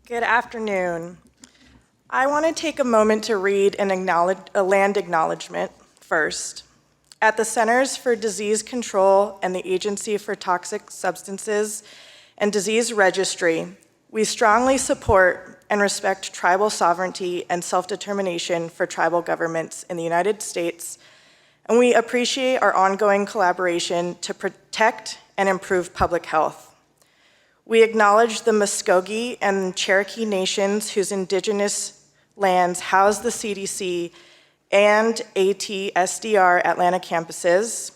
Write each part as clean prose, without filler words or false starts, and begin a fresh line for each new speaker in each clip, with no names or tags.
Good afternoon. I want to take a moment to read a land acknowledgement first. At the Centers for Disease Control and the Agency for Toxic Substances and Disease Registry, we strongly support and respect tribal sovereignty and self-determination for tribal governments in the United States, and we appreciate our ongoing collaboration to protect and improve public health. We acknowledge the Muskogee and Cherokee nations whose indigenous lands house the CDC and ATSDR Atlanta campuses.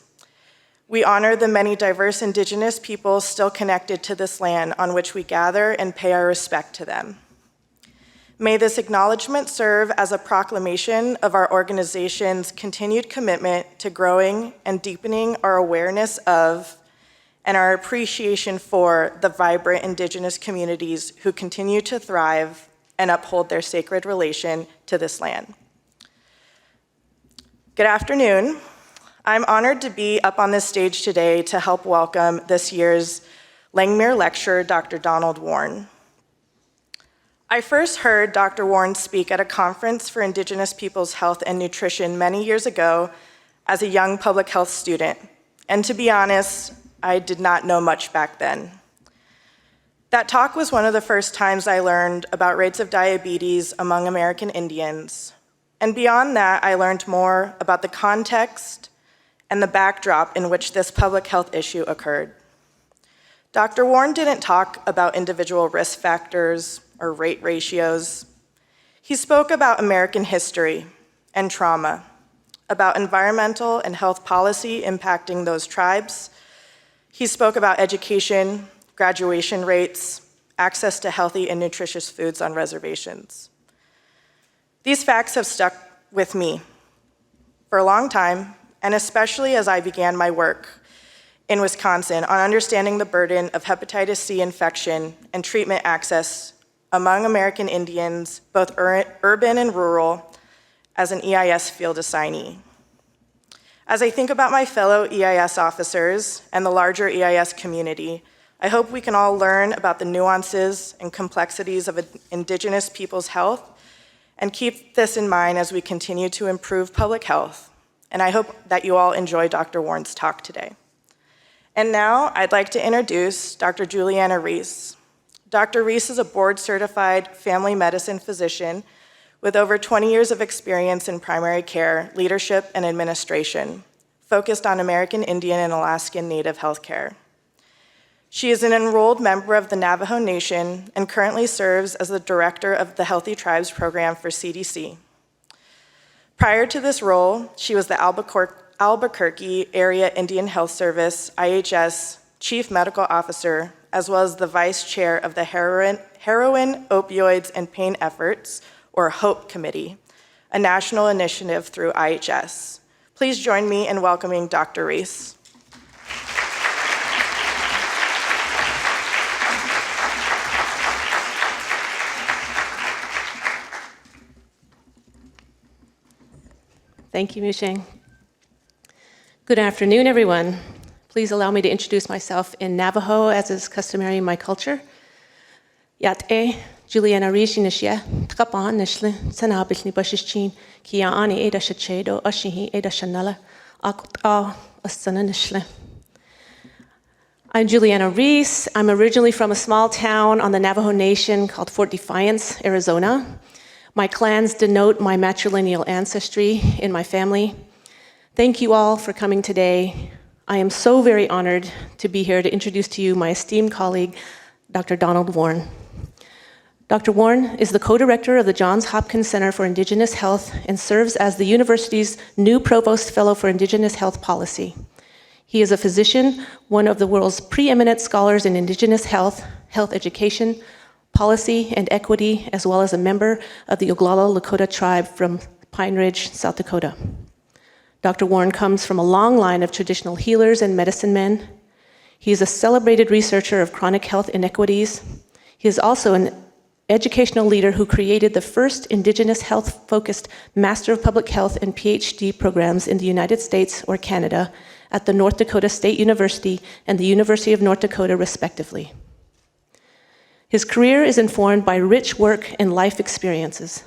We honor the many diverse indigenous peoples still connected to this land on which we gather and pay our respect to them. May this acknowledgement serve as a proclamation of our organization's continued commitment to growing and deepening our awareness of and our appreciation for the vibrant indigenous communities who continue to thrive and uphold their sacred relation to this land. Good afternoon. I'm honored to be up on this stage today to help welcome this year's Langmuir lecturer, Dr. Donald Warne. I first heard Dr. Warne speak at a conference for Indigenous people's health and nutrition many years ago as a young public health student, and to be honest, I did not know much back then. That talk was one of the first times I learned about rates of diabetes among American Indians. And beyond that, I learned more about the context and the backdrop in which this public health issue occurred. Dr. Warne didn't talk about individual risk factors or rate ratios. He spoke about American history and trauma, about environmental and health policy impacting those tribes. He spoke about education, graduation rates, access to healthy and nutritious foods on reservations. These facts have stuck with me for a long time, and especially as I began my work in Wisconsin on understanding the burden of hepatitis C infection and treatment access among American Indians, both urban and rural, as an EIS field assignee. As I think about my fellow EIS officers and the larger EIS community, I hope we can all learn about the nuances and complexities of Indigenous people's health and keep this in mind as we continue to improve public health. And I hope that you all enjoy Dr. Warne's talk today. And now I'd like to introduce Dr. Juliana Reese. Dr. Reese is a board-certified family medicine physician with over 20 years of experience in primary care, leadership, and administration, focused on American Indian and Alaskan Native healthcare. She is an enrolled member of the Navajo Nation and currently serves as the director of the Healthy Tribes Program for CDC. Prior to this role, she was the Albuquerque Area Indian Health Service, IHS, Chief Medical Officer, as well as the Vice Chair of the Heroin, Opioids, and Pain Efforts, or HOPE Committee, a national initiative through IHS. Please join me in welcoming Dr. Reese.
Thank you, Musheng. Good afternoon, everyone. Please allow me to introduce myself in Navajo, as is customary in my culture. Yat-e, Juliana Reese Nishia, Tkapan Nishle, Sanabishni Bashichin, Kia Ani Eda Shachedo, Ashihi Eda Shanala, Akut Asana Nishle. I'm Juliana Reese. I'm originally from a small town on the Navajo Nation called Fort Defiance, Arizona. My clans denote my matrilineal ancestry in my family. Thank you all for coming today. I am so very honored to be here to introduce to you my esteemed colleague, Dr. Donald Warne. Dr. Warne is the co-director of the Johns Hopkins Center for Indigenous Health and serves as the university's new Provost Fellow for Indigenous Health Policy. He is a physician, one of the world's preeminent scholars in Indigenous health, health education, policy, and equity, as well as a member of the Oglala Lakota tribe from Pine Ridge, South Dakota. Dr. Warne comes from a long line of traditional healers and medicine men. He is a celebrated researcher of chronic health inequities. He is also an educational leader who created the first Indigenous health-focused Master of Public Health and PhD programs in the United States or Canada at the North Dakota State University and the University of North Dakota, respectively. His career is informed by rich work and life experiences.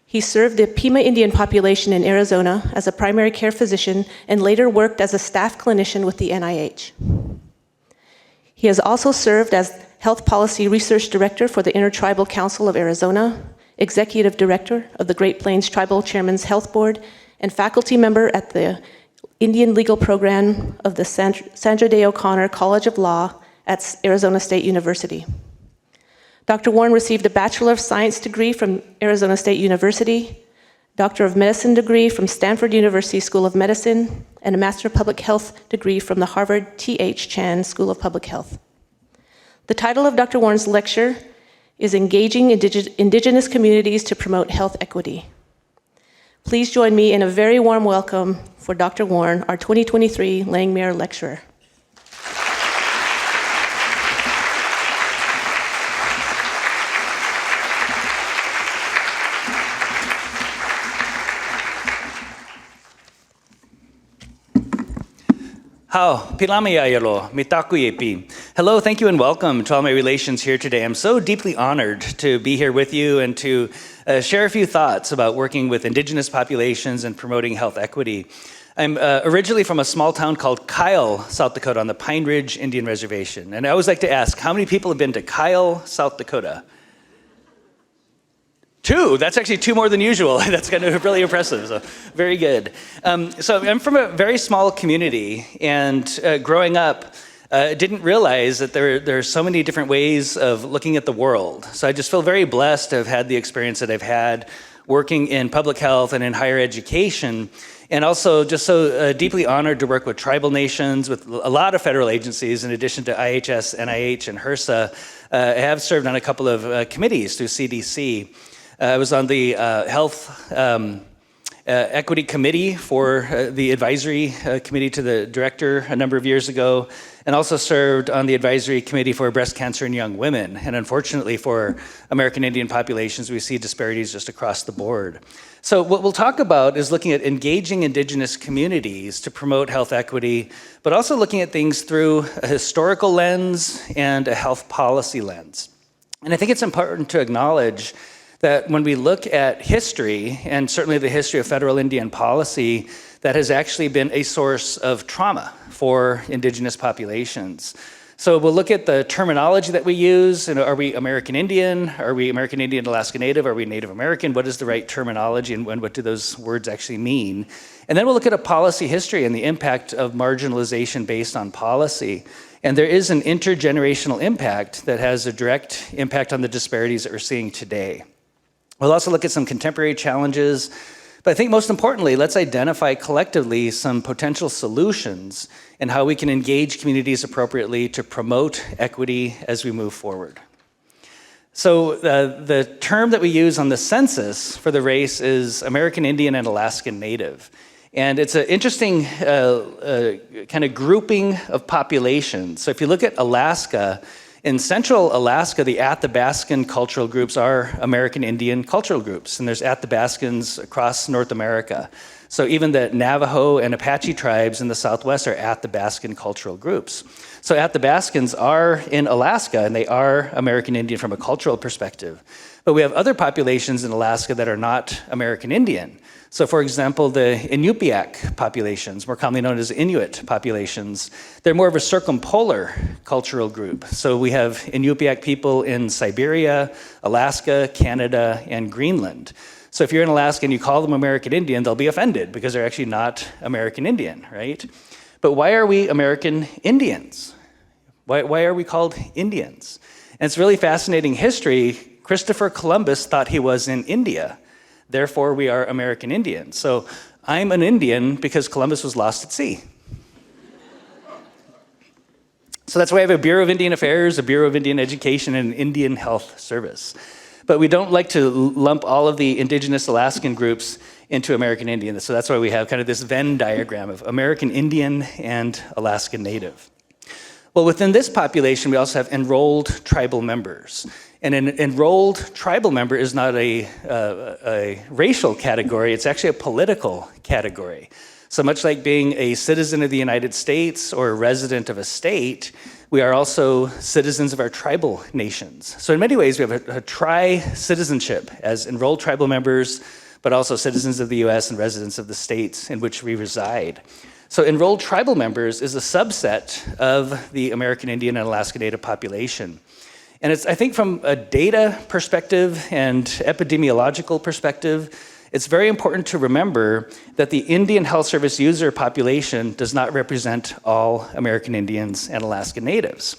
He served the Pima Indian population in Arizona as a primary care physician and later worked as a staff clinician with the NIH. He has also served as Health Policy Research Director for the Intertribal Council of Arizona, Executive Director of the Great Plains Tribal Chairman's Health Board, and faculty member at the Indian Legal Program of the Sandra Day O'Connor College of Law at Arizona State University. Dr. Warne received a Bachelor of Science degree from Arizona State University, Doctor of Medicine degree from Stanford University School of Medicine, and a Master of Public Health degree from the Harvard T.H. Chan School of Public Health. The title of Dr. Warne's lecture is Engaging Indigenous Communities to Promote Health Equity. Please join me in a very warm welcome for Dr. Warne, our 2023 Langmuir Lecturer.
Hello, thank you and welcome to all my relations here today. I'm so deeply honored to be here with you and to share a few thoughts about working with Indigenous populations and promoting health equity. I'm originally from a small town called Kyle, South Dakota, on the Pine Ridge Indian Reservation. And I always like to ask, how many people have been to Kyle, South Dakota? 2, that's actually 2 more than usual. That's kind of really impressive, so very good. So I'm from a very small community, and growing up, didn't realize that there are so many different ways of looking at the world. So I just feel very blessed to have had the experience that I've had working in public health and in higher education, and also just so deeply honored to work with tribal nations, with a lot of federal agencies, in addition to IHS, NIH, and HRSA. I have served on a couple of committees through CDC. I was on the Health Equity Committee for the Advisory Committee to the Director a number of years ago, and also served on the Advisory Committee for Breast Cancer in Young Women. And unfortunately for American Indian populations, we see disparities just across the board. So what we'll talk about is looking at engaging Indigenous communities to promote health equity, but also looking at things through a historical lens and a health policy lens. And I think it's important to acknowledge that when we look at history, and certainly the history of federal Indian policy, that has actually been a source of trauma for Indigenous populations. So we'll look at the terminology that we use. Are we American Indian? Are we American Indian Alaska Native? Are we Native American? What is the right terminology, and what do those words actually mean? And then we'll look at a policy history and the impact of marginalization based on policy. And there is an intergenerational impact that has a direct impact on the disparities that we're seeing today. We'll also look at some contemporary challenges, but I think most importantly, let's identify collectively some potential solutions and how we can engage communities appropriately to promote equity as we move forward. So the term that we use on the census for the race is American Indian and Alaskan Native. And it's an interesting kind of grouping of populations. So if you look at Alaska, in central Alaska, the Athabascan cultural groups are American Indian cultural groups, and there's Athabascans across North America. So even the Navajo and Apache tribes in the Southwest are Athabascan cultural groups. So Athabascans are in Alaska, and they are American Indian from a cultural perspective. But we have other populations in Alaska that are not American Indian. So for example, the Inupiaq populations, more commonly known as Inuit populations, they're more of a circumpolar cultural group. So we have Inupiaq people in Siberia, Alaska, Canada, and Greenland. So if you're in Alaska and you call them American Indian, they'll be offended because they're actually not American Indian, right? But why are we American Indians? Why are we called Indians? And it's really fascinating history. Christopher Columbus thought he was in India. Therefore, we are American Indians. So I'm an Indian because Columbus was lost at sea. So that's why I have a Bureau of Indian Affairs, a Bureau of Indian Education, and an Indian Health Service. But we don't like to lump all of the Indigenous Alaskan groups into American Indian. So that's why we have kind of this Venn diagram of American Indian and Alaskan Native. Well, within this population, we also have enrolled tribal members. And an enrolled tribal member is not a racial category, it's actually a political category. So much like being a citizen of the United States or a resident of a state, we are also citizens of our tribal nations. So in many ways, we have a tri-citizenship as enrolled tribal members, but also citizens of the US and residents of the states in which we reside. So enrolled tribal members is a subset of the American Indian and Alaska Native population. And it's, I think, from a data perspective and epidemiological perspective, it's very important to remember that the Indian Health Service user population does not represent all American Indians and Alaska Natives.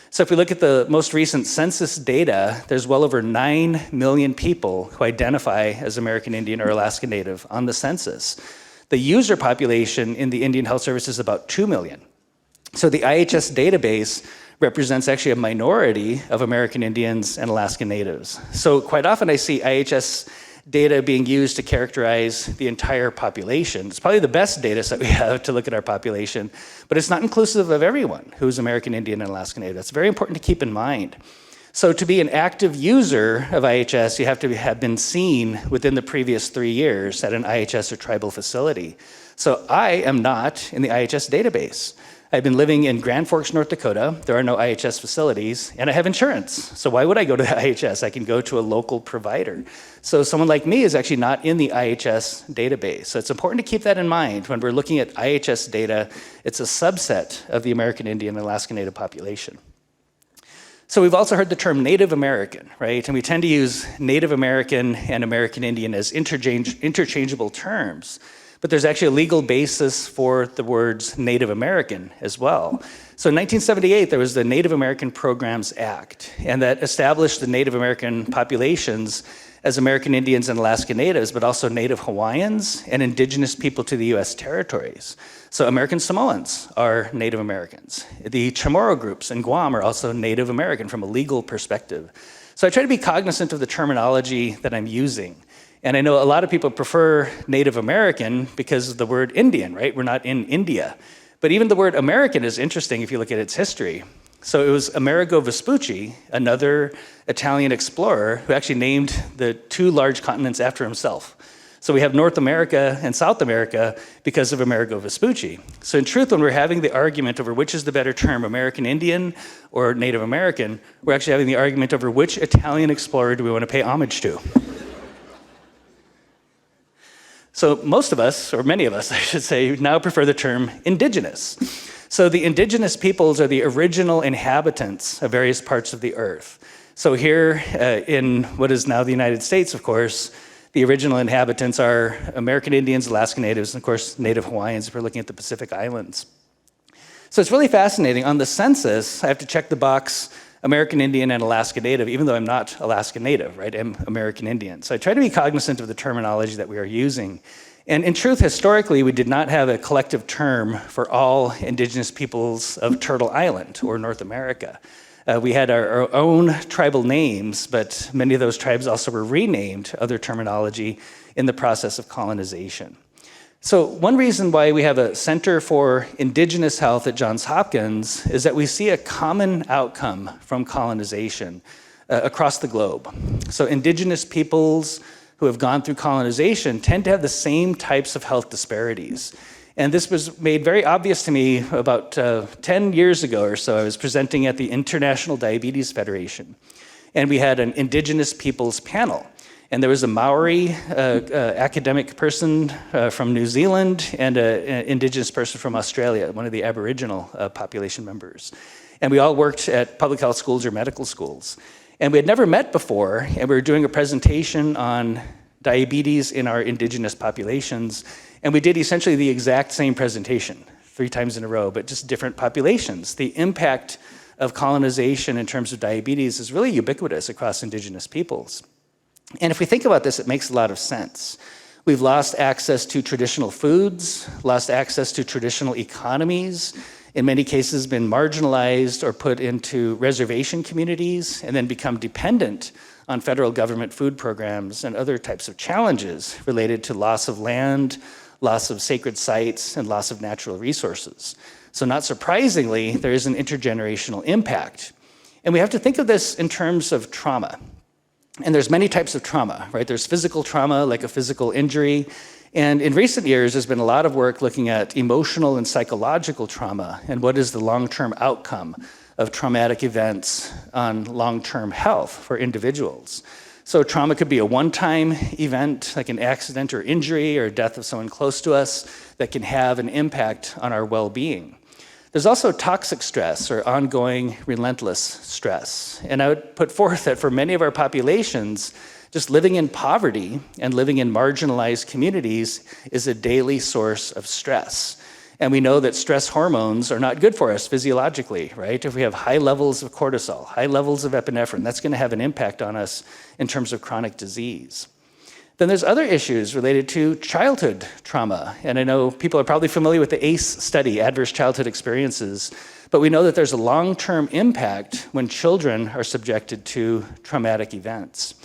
So if we look at the most recent census data, there's well over 9 million people who identify as American Indian or Alaska Native on the census. The user population in the Indian Health Service is about 2 million. So the IHS database represents actually a minority of American Indians and Alaska Natives. So quite often I see IHS data being used to characterize the entire population. It's probably the best data set we have to look at our population, but it's not inclusive of everyone who's American Indian and Alaska Native. That's very important to keep in mind. So to be an active user of IHS, you have to have been seen within the previous 3 years at an IHS or tribal facility. So I am not in the IHS database. I've been living in Grand Forks, North Dakota. There are no IHS facilities, and I have insurance. So why would I go to the IHS? I can go to a local provider. So someone like me is actually not in the IHS database. So it's important to keep that in mind when we're looking at IHS data. It's a subset of the American Indian and Alaska Native population. So we've also heard the term Native American, right? And we tend to use Native American and American Indian as interchangeable terms. But there's actually a legal basis for the words Native American as well. So in 1978, there was the Native American Programs Act, and that established the Native American populations as American Indians and Alaska Natives, but also Native Hawaiians and indigenous people to the US territories. So American Samoans are Native Americans. The Chamorro groups in Guam are also Native American from a legal perspective. So I try to be cognizant of the terminology that I'm using. And I know a lot of people prefer Native American because of the word Indian, right? We're not in India. But even the word American is interesting if you look at its history. So it was Amerigo Vespucci, another Italian explorer, who actually named the 2 large continents after himself. So we have North America and South America because of Amerigo Vespucci. So in truth, when we're having the argument over which is the better term, American Indian or Native American, we're actually having the argument over which Italian explorer do we want to pay homage to. So most of us, or many of us, I should say, now prefer the term indigenous. So the indigenous peoples are the original inhabitants of various parts of the earth. So here in what is now the United States, of course, the original inhabitants are American Indians, Alaska Natives, and of course, Native Hawaiians if we're looking at the Pacific Islands. So it's really fascinating. On the census, I have to check the box American Indian and Alaska Native, even though I'm not Alaska Native, right? I'm American Indian. So I try to be cognizant of the terminology that we are using. And in truth, historically, we did not have a collective term for all indigenous peoples of Turtle Island or North America. We had our own tribal names, but many of those tribes also were renamed other terminology in the process of colonization. So one reason why we have a Center for Indigenous Health at Johns Hopkins is that we see a common outcome from colonization across the globe. So indigenous peoples who have gone through colonization tend to have the same types of health disparities. And this was made very obvious to me about 10 years ago or so. I was presenting at the International Diabetes Federation, and we had an indigenous peoples panel. And there was a Maori academic person from New Zealand and an indigenous person from Australia, one of the Aboriginal population members. And we all worked at public health schools or medical schools. And we had never met before, and we were doing a presentation on diabetes in our indigenous populations. And we did essentially the exact same presentation 3 times in a row, but just different populations. The impact of colonization in terms of diabetes is really ubiquitous across indigenous peoples. And if we think about this, it makes a lot of sense. We've lost access to traditional foods, lost access to traditional economies, in many cases been marginalized or put into reservation communities, and then become dependent on federal government food programs and other types of challenges related to loss of land, loss of sacred sites, and loss of natural resources. So not surprisingly, there is an intergenerational impact. And we have to think of this in terms of trauma. And there's many types of trauma, right? There's physical trauma, like a physical injury, And in recent years, there's been a lot of work looking at emotional and psychological trauma and what is the long-term outcome of traumatic events on long-term health for individuals. So trauma could be a one-time event, like an accident or injury or death of someone close to us, that can have an impact on our well-being. There's also toxic stress or ongoing relentless stress. And I would put forth that for many of our populations, just living in poverty and living in marginalized communities is a daily source of stress. And we know that stress hormones are not good for us physiologically, right? If we have high levels of cortisol, high levels of epinephrine, that's going to have an impact on us in terms of chronic disease. Then there's other issues related to childhood trauma. And I know people are probably familiar with the ACE study, Adverse Childhood Experiences, but we know that there's a long-term impact when children are subjected to traumatic events.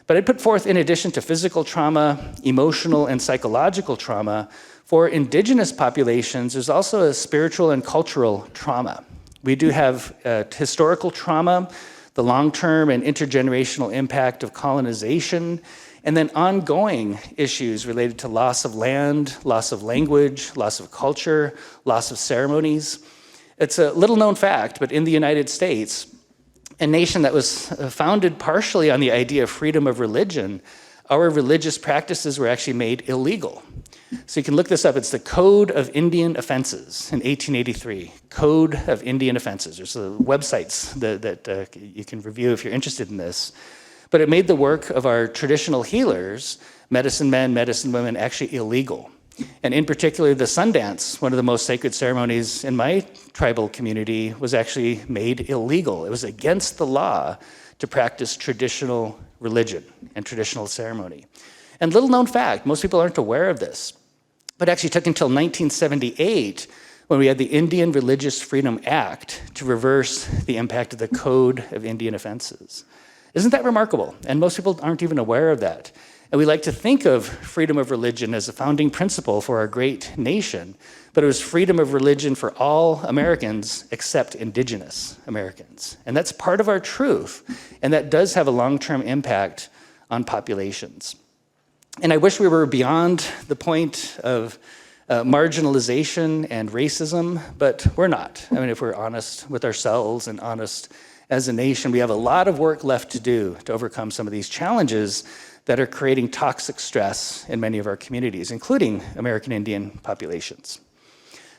But I'd put forth, in addition to physical trauma, emotional and psychological trauma, for indigenous populations, there's also a spiritual and cultural trauma. We do have historical trauma, the long-term and intergenerational impact of colonization, and then ongoing issues related to loss of land, loss of language, loss of culture, loss of ceremonies. It's a little-known fact, but in the United States, a nation that was founded partially on the idea of freedom of religion, our religious practices were actually made illegal. So you can look this up. It's the Code of Indian Offenses in 1883. Code of Indian Offenses. There's websites that you can review if you're interested in this. But it made the work of our traditional healers, medicine men, medicine women, actually illegal. And in particular, the Sundance, one of the most sacred ceremonies in my tribal community, was actually made illegal. It was against the law to practice traditional religion and traditional ceremony. And little known fact, most people aren't aware of this, but it actually took until 1978 when we had the Indian Religious Freedom Act to reverse the impact of the Code of Indian Offenses. Isn't that remarkable? And most people aren't even aware of that. And we like to think of freedom of religion as a founding principle for our great nation, but it was freedom of religion for all Americans except Indigenous Americans. And that's part of our truth, and that does have a long-term impact on populations. And I wish we were beyond the point of marginalization and racism, but we're not. I mean, if we're honest with ourselves and honest as a nation, we have a lot of work left to do to overcome some of these challenges that are creating toxic stress in many of our communities, including American Indian populations.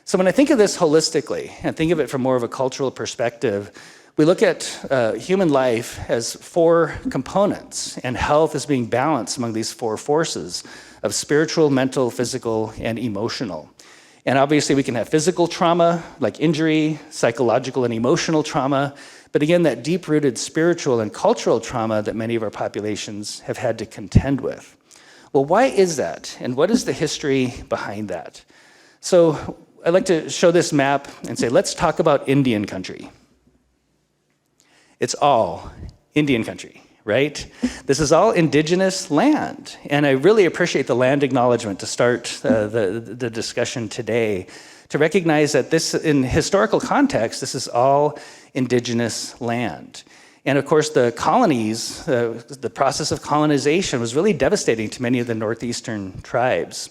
So when I think of this holistically and think of it from more of a cultural perspective, we look at human life as four components, and health is being balanced among these four forces of spiritual, mental, physical, and emotional. And obviously we can have physical trauma like injury, psychological and emotional trauma, but again, that deep-rooted spiritual and cultural trauma that many of our populations have had to contend with. Well, why is that? And what is the history behind that? So I'd like to show this map and say, let's talk about Indian country. It's all Indian country, right? This is all indigenous land. And I really appreciate the land acknowledgement to start the discussion today, to recognize that this, in historical context, this is all indigenous land. And of course, the colonies, the process of colonization was really devastating to many of the northeastern tribes.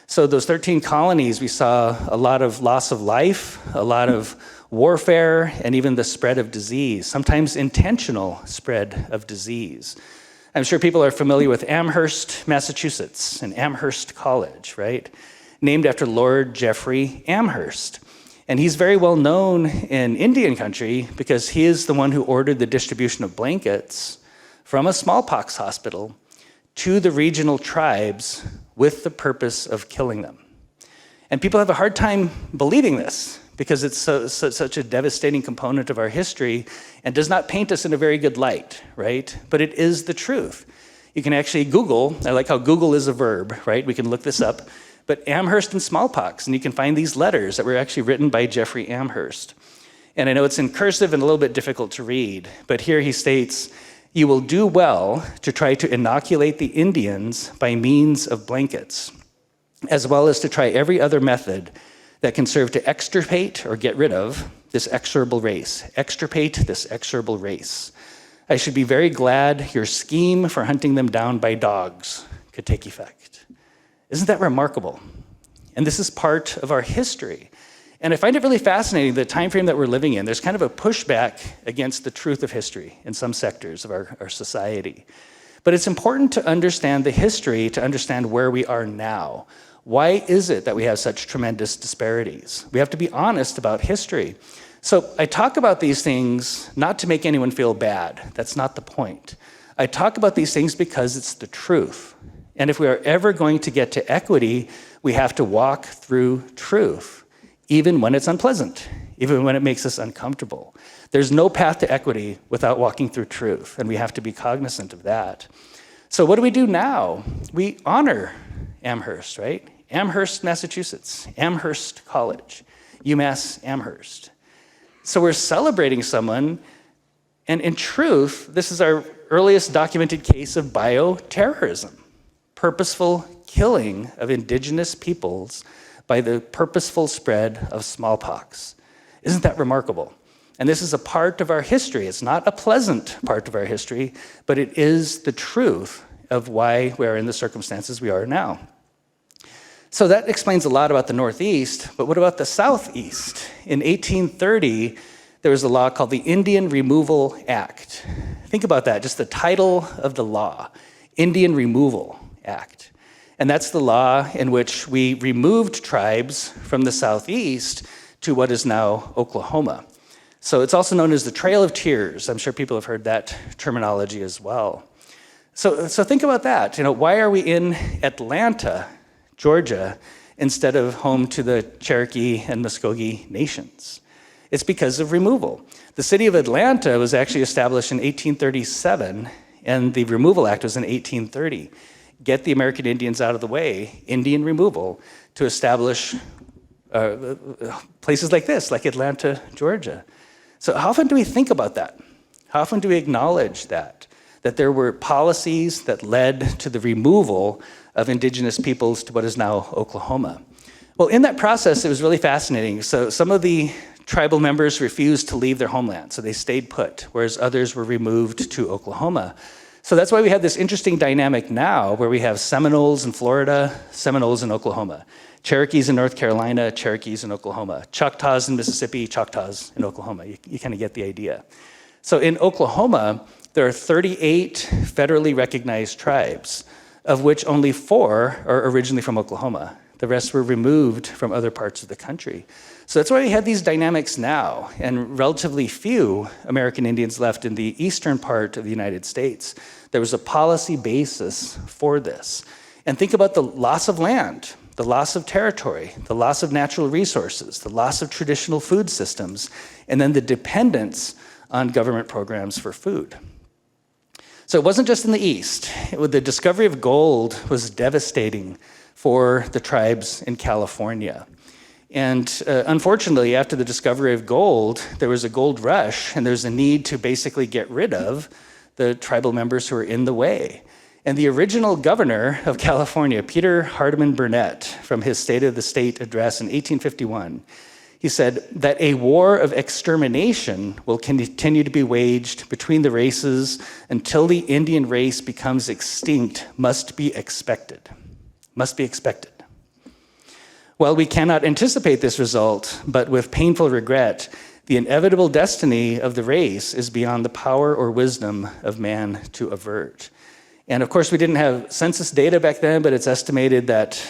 So those 13 colonies, we saw a lot of loss of life, a lot of warfare, and even the spread of disease, sometimes intentional spread of disease. I'm sure people are familiar with Amherst, Massachusetts, and Amherst College, right? Named after Lord Jeffrey Amherst. And he's very well known in Indian country because he is the one who ordered the distribution of blankets from a smallpox hospital to the regional tribes with the purpose of killing them. And people have a hard time believing this because it's such a devastating component of our history and does not paint us in a very good light, right? But it is the truth. You can actually Google, I like how Google is a verb, right? We can look this up. But Amherst and smallpox, and you can find these letters that were actually written by Jeffrey Amherst. And I know it's in cursive and a little bit difficult to read, but here he states, "You will do well to try to inoculate the Indians by means of blankets, as well as to try every other method that can serve to extirpate or get rid of this execrable race. Extirpate this execrable race. I should be very glad your scheme for hunting them down by dogs could take effect." Isn't that remarkable? And this is part of our history. And I find it really fascinating, the time frame that we're living in. There's kind of a pushback against the truth of history in some sectors of our society. But it's important to understand the history, to understand where we are now. Why is it that we have such tremendous disparities? We have to be honest about history. So I talk about these things not to make anyone feel bad. That's not the point. I talk about these things because it's the truth. And if we are ever going to get to equity, we have to walk through truth, even when it's unpleasant, even when it makes us uncomfortable. There's no path to equity without walking through truth, and we have to be cognizant of that. So what do we do now? We honor Amherst, right? Amherst, Massachusetts, Amherst College, UMass Amherst. So we're celebrating someone, and in truth, this is our earliest documented case of bioterrorism, purposeful killing of indigenous peoples by the purposeful spread of smallpox. Isn't that remarkable? And this is a part of our history. It's not a pleasant part of our history, but it is the truth of why we are in the circumstances we are now. So that explains a lot about the Northeast, but what about the Southeast? In 1830, there was a law called the Indian Removal Act. Think about that, just the title of the law, Indian Removal Act. And that's the law in which we removed tribes from the Southeast to what is now Oklahoma. So it's also known as the Trail of Tears. I'm sure people have heard that terminology as well. So think about that. Why are we in Atlanta, Georgia, instead of home to the Cherokee and Muskogee nations? It's because of removal. The city of Atlanta was actually established in 1837, and the Removal Act was in 1830. Get the American Indians out of the way, Indian removal, to establish places like this, like Atlanta, Georgia. So how often do we think about that? How often do we acknowledge that there were policies that led to the removal of indigenous peoples to what is now Oklahoma? Well, in that process, it was really fascinating. So some of the tribal members refused to leave their homeland, so they stayed put, whereas others were removed to Oklahoma. So that's why we have this interesting dynamic now where we have Seminoles in Florida, Seminoles in Oklahoma, Cherokees in North Carolina, Cherokees in Oklahoma, Choctaws in Mississippi, Choctaws in Oklahoma. You kind of get the idea. So in Oklahoma, there are 38 federally recognized tribes, of which only 4 are originally from Oklahoma. The rest were removed from other parts of the country. So that's why we have these dynamics now, and relatively few American Indians left in the eastern part of the United States. There was a policy basis for this. And think about the loss of land, the loss of territory, the loss of natural resources, the loss of traditional food systems, and then the dependence on government programs for food. So it wasn't just in the East. The discovery of gold was devastating for the tribes in California. And unfortunately, after the discovery of gold, there was a gold rush, and there's a need to basically get rid of the tribal members who were in the way. And the original governor of California, Peter Hardeman Burnett, from his State of the State address in 1851, he said that a war of extermination will continue to be waged between the races until the Indian race becomes extinct, must be expected. Must be expected. Well, we cannot anticipate this result, but with painful regret, the inevitable destiny of the race is beyond the power or wisdom of man to avert. And of course, we didn't have census data back then, but it's estimated that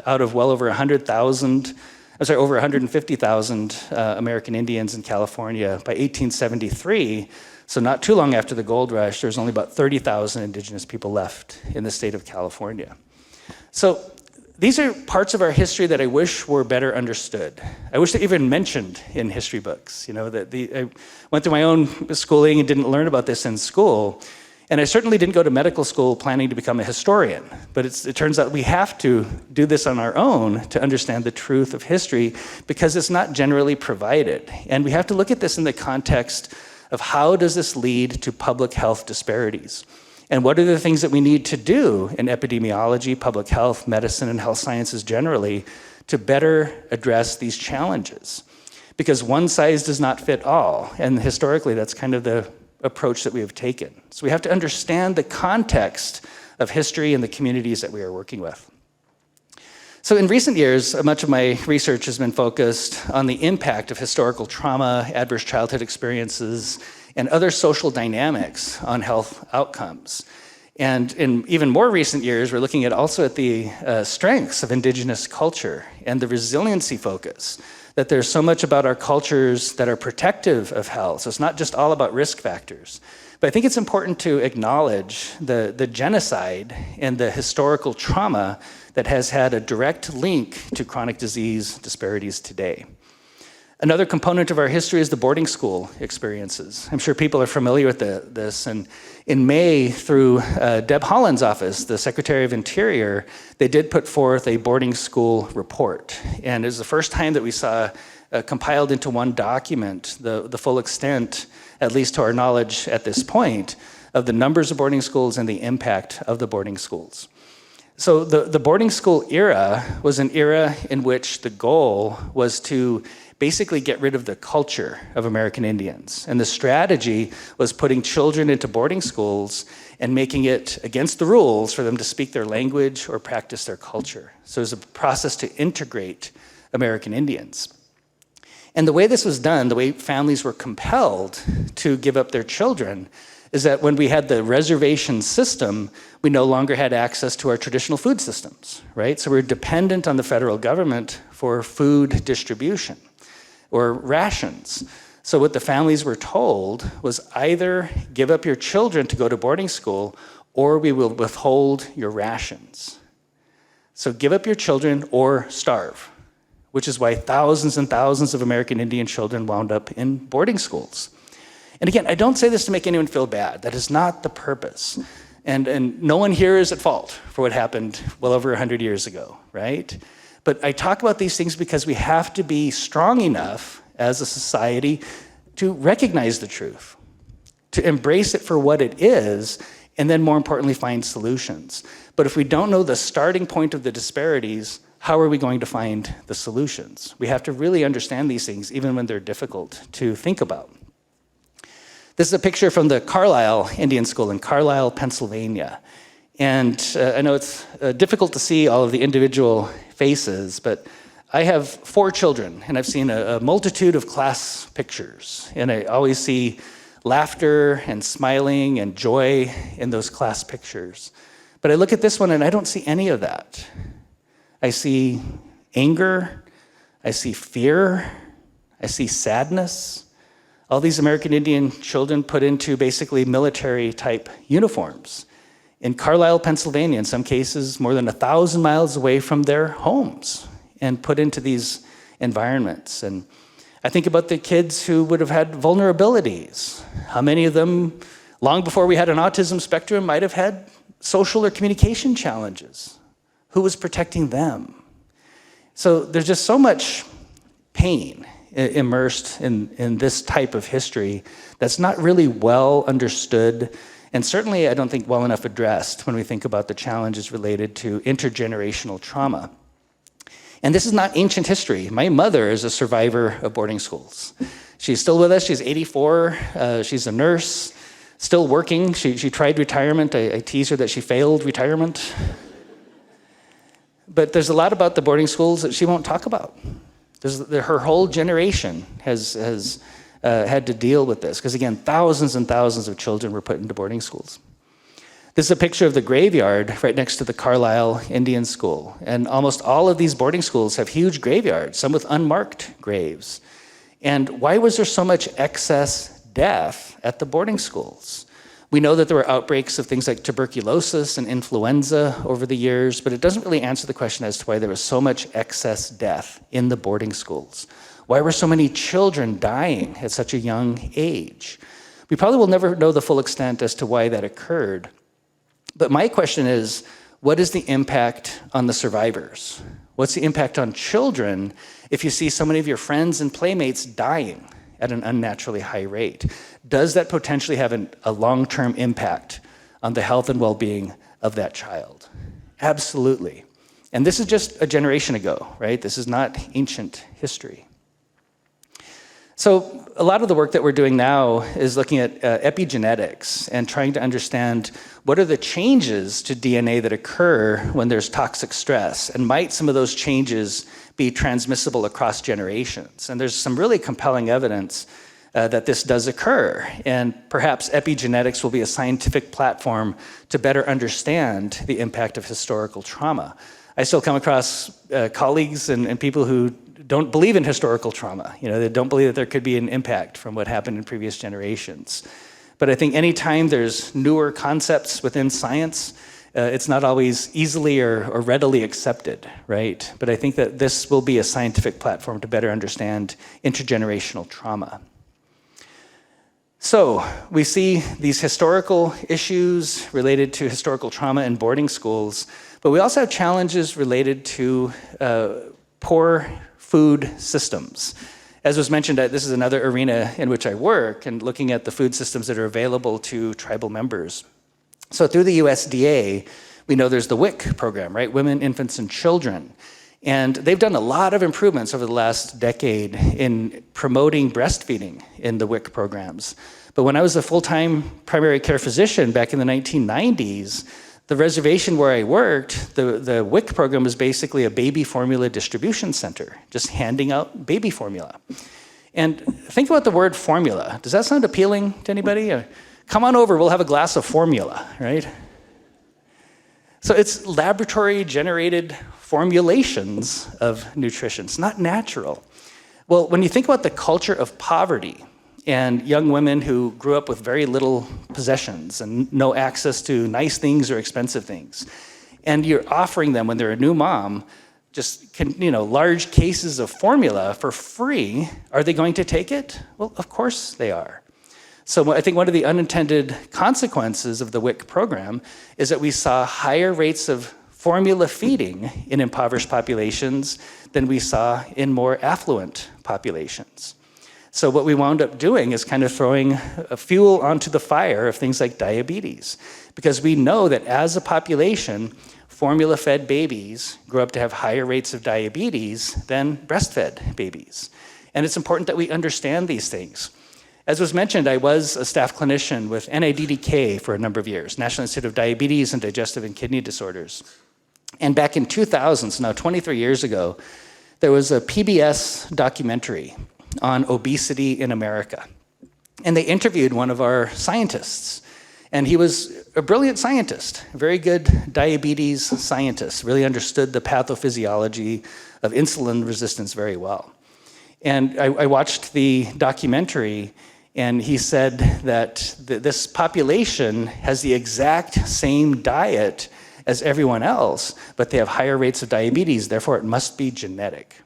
out of well over 150,000 American Indians in California by 1873, so not too long after the gold rush, there's only about 30,000 indigenous people left in the state of California. So these are parts of our history that I wish were better understood. I wish they're even mentioned in history books. I went through my own schooling and didn't learn about this in school. And I certainly didn't go to medical school planning to become a historian. But it turns out we have to do this on our own to understand the truth of history because it's not generally provided. And we have to look at this in the context of how does this lead to public health disparities? And what are the things that we need to do in epidemiology, public health, medicine, and health sciences generally to better address these challenges? Because one size does not fit all. And historically, that's kind of the approach that we have taken. So we have to understand the context of history and the communities that we are working with. So in recent years, much of my research has been focused on the impact of historical trauma, adverse childhood experiences, and other social dynamics on health outcomes. And in even more recent years, we're looking at also at the strengths of indigenous culture and the resiliency focus, that there's so much about our cultures that are protective of health. So it's not just all about risk factors. But I think it's important to acknowledge the genocide and the historical trauma that has had a direct link to chronic disease disparities today. Another component of our history is the boarding school experiences. I'm sure people are familiar with this. And in May, through Deb Haaland's office, the Secretary of Interior, they did put forth a boarding school report. And it was the first time that we saw compiled into one document the full extent, at least to our knowledge at this point, of the numbers of boarding schools and the impact of the boarding schools. So the boarding school era was an era in which the goal was to basically get rid of the culture of American Indians. And the strategy was putting children into boarding schools and making it against the rules for them to speak their language or practice their culture. So it was a process to integrate American Indians. And the way this was done, the way families were compelled to give up their children, is that when we had the reservation system, we no longer had access to our traditional food systems, right? So we're dependent on the federal government for food distribution or rations. So what the families were told was either give up your children to go to boarding school or we will withhold your rations. So give up your children or starve, which is why thousands and thousands of American Indian children wound up in boarding schools. And again, I don't say this to make anyone feel bad. That is not the purpose. And no one here is at fault for what happened well over 100 years ago, right? But I talk about these things because we have to be strong enough as a society to recognize the truth, to embrace it for what it is, and then more importantly, find solutions. But if we don't know the starting point of the disparities, how are we going to find the solutions? We have to really understand these things, even when they're difficult to think about. This is a picture from the Carlisle Indian School in Carlisle, Pennsylvania. And I know it's difficult to see all of the individual faces, but I have 4 children, and I've seen a multitude of class pictures. And I always see laughter and smiling and joy in those class pictures. But I look at this one and I don't see any of that. I see anger, I see fear, I see sadness. All these American Indian children put into basically military-type uniforms. In Carlisle, Pennsylvania, in some cases more than 1,000 miles away from their homes, and put into these environments. And I think about the kids who would have had vulnerabilities. How many of them, long before we had an autism spectrum, might have had social or communication challenges? Who was protecting them? So there's just so much pain immersed in this type of history that's not really well understood, and certainly I don't think well enough addressed when we think about the challenges related to intergenerational trauma. And this is not ancient history. My mother is a survivor of boarding schools. She's still with us. She's 84. She's a nurse, still working. She tried retirement. I tease her that she failed retirement. But there's a lot about the boarding schools that she won't talk about. Her whole generation has had to deal with this, because again, thousands and thousands of children were put into boarding schools. This is a picture of the graveyard right next to the Carlisle Indian School. And almost all of these boarding schools have huge graveyards, some with unmarked graves. And why was there so much excess death at the boarding schools? We know that there were outbreaks of things like tuberculosis and influenza over the years, but it doesn't really answer the question as to why there was so much excess death in the boarding schools. Why were so many children dying at such a young age? We probably will never know the full extent as to why that occurred. But my question is, what is the impact on the survivors? What's the impact on children if you see so many of your friends and playmates dying at an unnaturally high rate? Does that potentially have a long-term impact on the health and well-being of that child? Absolutely. And this is just a generation ago, right? This is not ancient history. So a lot of the work that we're doing now is looking at epigenetics and trying to understand what are the changes to DNA that occur when there's toxic stress, and might some of those changes be transmissible across generations? And there's some really compelling evidence that this does occur, and perhaps epigenetics will be a scientific platform to better understand the impact of historical trauma. I still come across colleagues and people who don't believe in historical trauma. They don't believe that there could be an impact from what happened in previous generations. But I think anytime there's newer concepts within science, it's not always easily or readily accepted, right? But I think that this will be a scientific platform to better understand intergenerational trauma. So we see these historical issues related to historical trauma in boarding schools, but we also have challenges related to poor food systems. As was mentioned, this is another arena in which I work, and looking at the food systems that are available to tribal members. So through the USDA, we know there's the WIC program, right? Women, Infants, and Children. And they've done a lot of improvements over the last decade in promoting breastfeeding in the WIC programs. But when I was a full-time primary care physician back in the 1990s, the reservation where I worked, the WIC program was basically a baby formula distribution center, just handing out baby formula. And think about the word formula. Does that sound appealing to anybody? Come on over, we'll have a glass of formula, right? So it's laboratory-generated formulations of nutrition. It's not natural. Well, when you think about the culture of poverty and young women who grew up with very little possessions and no access to nice things or expensive things, and you're offering them, when they're a new mom, just large cases of formula for free, are they going to take it? Well, of course they are. So I think one of the unintended consequences of the WIC program is that we saw higher rates of formula feeding in impoverished populations than we saw in more affluent populations. So what we wound up doing is kind of throwing a fuel onto the fire of things like diabetes, because we know that as a population, formula-fed babies grow up to have higher rates of diabetes than breastfed babies. And it's important that we understand these things. As was mentioned, I was a staff clinician with NIDDK for a number of years, National Institute of Diabetes and Digestive and Kidney Disorders. And back in 2000, so now 23 years ago, there was a PBS documentary on obesity in America. And they interviewed one of our scientists. And he was a brilliant scientist, a very good diabetes scientist, really understood the pathophysiology of insulin resistance very well. And I watched the documentary, and he said that this population has the exact same diet as everyone else, but they have higher rates of diabetes, therefore it must be genetic.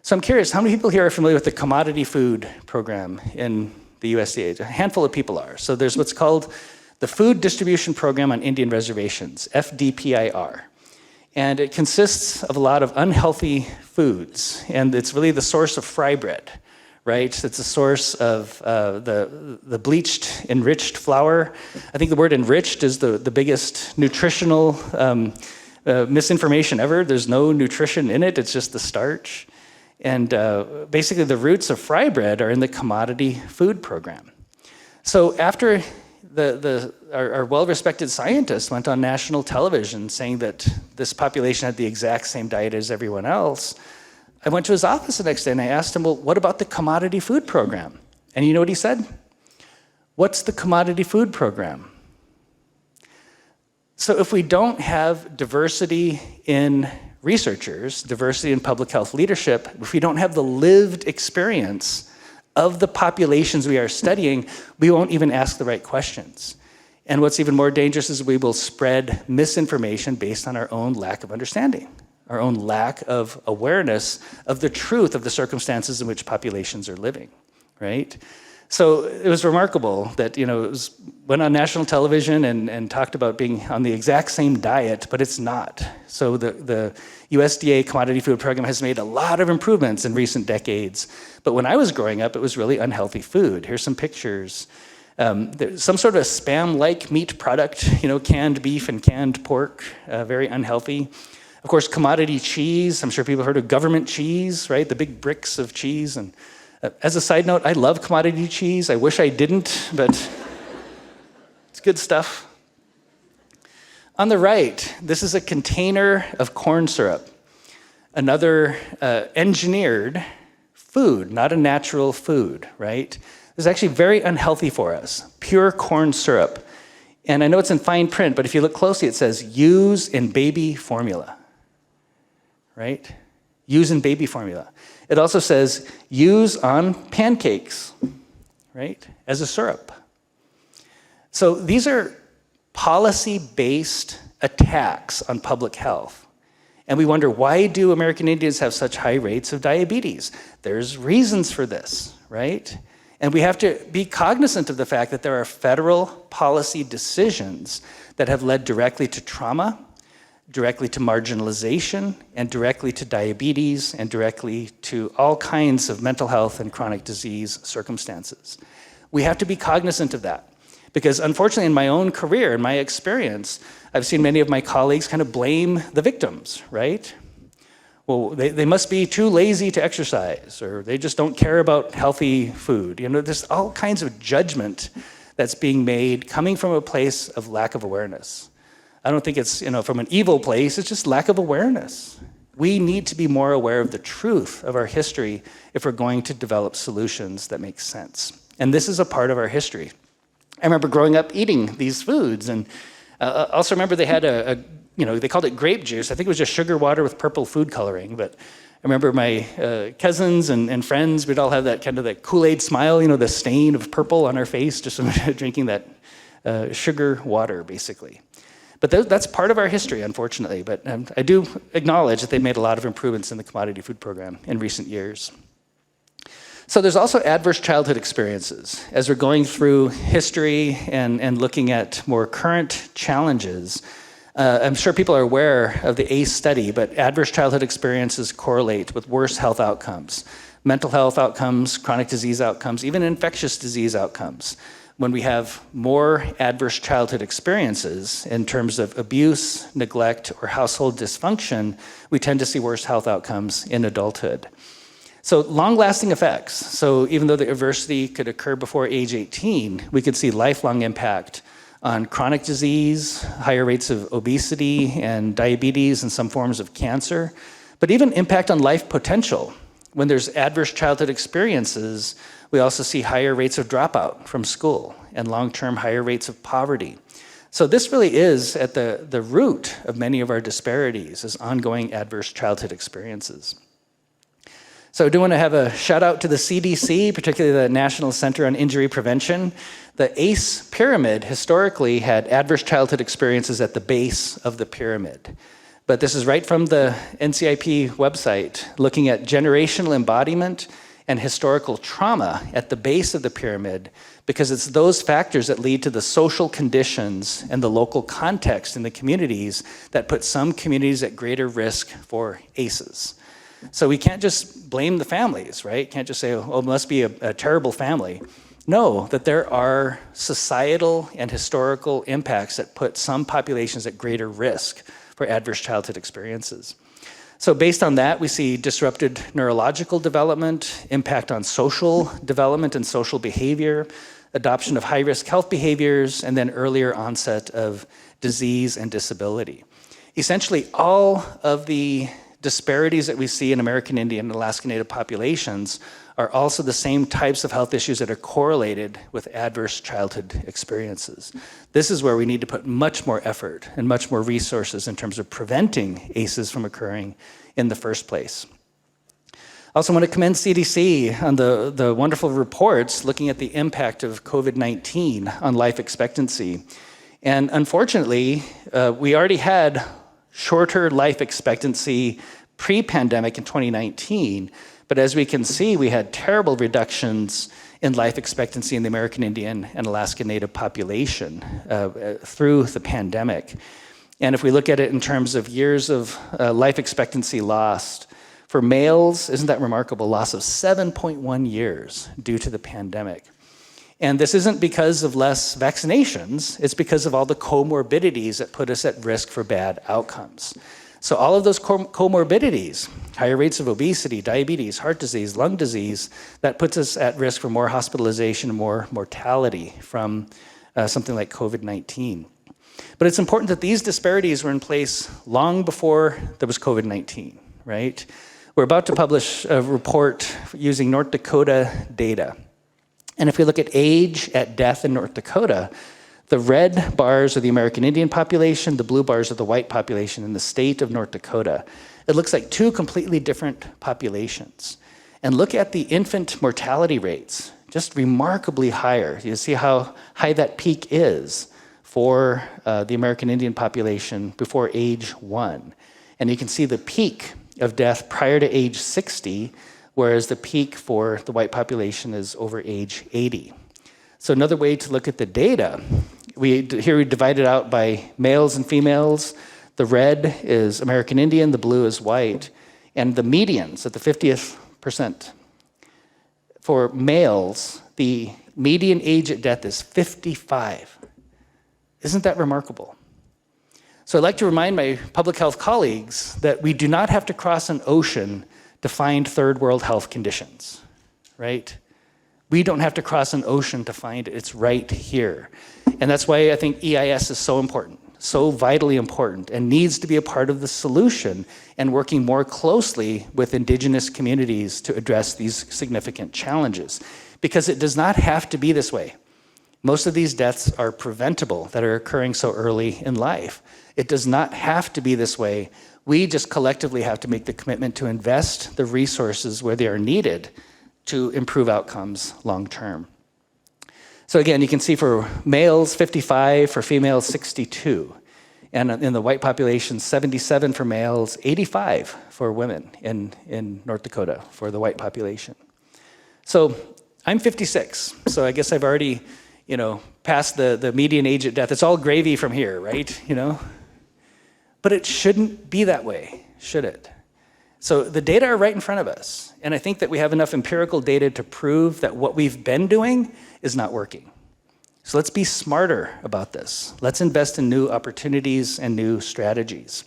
So I'm curious, how many people here are familiar with the commodity food program in the USDA? A handful of people are. So there's what's called the Food Distribution Program on Indian Reservations, FDPIR. And it consists of a lot of unhealthy foods, and it's really the source of fry bread, right? It's a source of the bleached, enriched flour. I think the word enriched is the biggest nutritional misinformation ever. There's no nutrition in it, it's just the starch. And basically the roots of fry bread are in the commodity food program. So after our well-respected scientist went on national television saying that this population had the exact same diet as everyone else, I went to his office the next day and I asked him, well, what about the commodity food program? And you know what he said? What's the commodity food program? So if we don't have diversity in researchers, diversity in public health leadership, if we don't have the lived experience of the populations we are studying, we won't even ask the right questions. And what's even more dangerous is we will spread misinformation based on our own lack of understanding, our own lack of awareness of the truth of the circumstances in which populations are living, right? So it was remarkable that, went on national television and talked about being on the exact same diet, but it's not. So the USDA Commodity Food Program has made a lot of improvements in recent decades, but when I was growing up, it was really unhealthy food. Here's some pictures. There's some sort of spam-like meat product, canned beef and canned pork, very unhealthy. Of course, commodity cheese. I'm sure people have heard of government cheese, right? The big bricks of cheese. And As a side note, I love commodity cheese. I wish I didn't, but it's good stuff. On the right, this is a container of corn syrup, another engineered food, not a natural food, right? This is actually very unhealthy for us, pure corn syrup. And I know it's in fine print, but if you look closely, it says use in baby formula, right? Use in baby formula. It also says use on pancakes, right, as a syrup. So these are policy-based attacks on public health. And we wonder, why do American Indians have such high rates of diabetes? There's reasons for this, right? And we have to be cognizant of the fact that there are federal policy decisions that have led directly to trauma, directly to marginalization, and directly to diabetes, and directly to all kinds of mental health and chronic disease circumstances. We have to be cognizant of that. Because unfortunately, in my own career, in my experience, I've seen many of my colleagues kind of blame the victims, right? Well, they must be too lazy to exercise, or they just don't care about healthy food. You know, there's all kinds of judgment that's being made coming from a place of lack of awareness. I don't think it's, from an evil place, it's just lack of awareness. We need to be more aware of the truth of our history if we're going to develop solutions that make sense. And this is a part of our history. I remember growing up eating these foods, and I also remember they had they called it grape juice. I think it was just sugar water with purple food coloring, but I remember my cousins and friends, we'd all have that kind of that Kool-Aid smile, the stain of purple on our face just from drinking that sugar water, basically. But that's part of our history, unfortunately, but I do acknowledge that they've made a lot of improvements in the commodity food program in recent years. So there's also adverse childhood experiences. As we're going through history and looking at more current challenges, I'm sure people are aware of the ACE study, but adverse childhood experiences correlate with worse health outcomes, mental health outcomes, chronic disease outcomes, even infectious disease outcomes. When we have more adverse childhood experiences in terms of abuse, neglect, or household dysfunction, we tend to see worse health outcomes in adulthood. So long-lasting effects. So even though the adversity could occur before age 18, we could see lifelong impact on chronic disease, higher rates of obesity and diabetes and some forms of cancer, but even impact on life potential. When there's adverse childhood experiences, we also see higher rates of dropout from school and long-term higher rates of poverty. So this really is at the root of many of our disparities, is ongoing adverse childhood experiences. So I do want to have a shout out to the CDC, particularly the National Center on Injury Prevention. The ACE pyramid historically had adverse childhood experiences at the base of the pyramid. But this is right from the NCIP website, looking at generational embodiment and historical trauma at the base of the pyramid, because it's those factors that lead to the social conditions and the local context in the communities that put some communities at greater risk for ACEs. So we can't just blame the families, right? Can't just say, oh, it must be a terrible family. No, that there are societal and historical impacts that put some populations at greater risk for adverse childhood experiences. So based on that, we see disrupted neurological development, impact on social development and social behavior, adoption of high-risk health behaviors, and then earlier onset of disease and disability. Essentially, all of the disparities that we see in American Indian and Alaska Native populations are also the same types of health issues that are correlated with adverse childhood experiences. This is where we need to put much more effort and much more resources in terms of preventing ACEs from occurring in the first place. I also want to commend CDC on the wonderful reports looking at the impact of COVID-19 on life expectancy. And unfortunately, we already had shorter life expectancy pre-pandemic in 2019, but as we can see, we had terrible reductions in life expectancy in the American Indian and Alaska Native population through the pandemic. And if we look at it in terms of years of life expectancy lost, for males, isn't that remarkable? Loss of 7.1 years due to the pandemic. And this isn't because of less vaccinations, it's because of all the comorbidities that put us at risk for bad outcomes. So all of those comorbidities, higher rates of obesity, diabetes, heart disease, lung disease, that puts us at risk for more hospitalization and more mortality from something like COVID-19. But it's important that these disparities were in place long before there was COVID-19, right? We're about to publish a report using North Dakota data. And if we look at age at death in North Dakota, the red bars are the American Indian population, the blue bars are the white population in the state of North Dakota. It looks like two completely different populations. And look at the infant mortality rates, just remarkably higher. You see how high that peak is for the American Indian population before age 1. And you can see the peak of death prior to age 60, whereas the peak for the white population is over age 80. So another way to look at the data, here we divide it out by males and females. The red is American Indian, the blue is white, and the medians at the 50th percent. For males, the median age at death is 55. Isn't that remarkable? So I'd like to remind my public health colleagues that we do not have to cross an ocean to find third world health conditions, right? We don't have to cross an ocean to find it. It's right here. And that's why I think EIS is so important, so vitally important, and needs to be a part of the solution and working more closely with Indigenous communities to address these significant challenges. Because it does not have to be this way. Most of these deaths are preventable that are occurring so early in life. It does not have to be this way. We just collectively have to make the commitment to invest the resources where they are needed to improve outcomes long term. So again, you can see for males, 55, for females, 62. And in the white population, 77 for males, 85 for women in North Dakota for the white population. So I'm 56, so I guess I've already past the median age at death. It's all gravy from here, right? But it shouldn't be that way, should it? So the data are right in front of us. And I think that we have enough empirical data to prove that what we've been doing is not working. So let's be smarter about this. Let's invest in new opportunities and new strategies.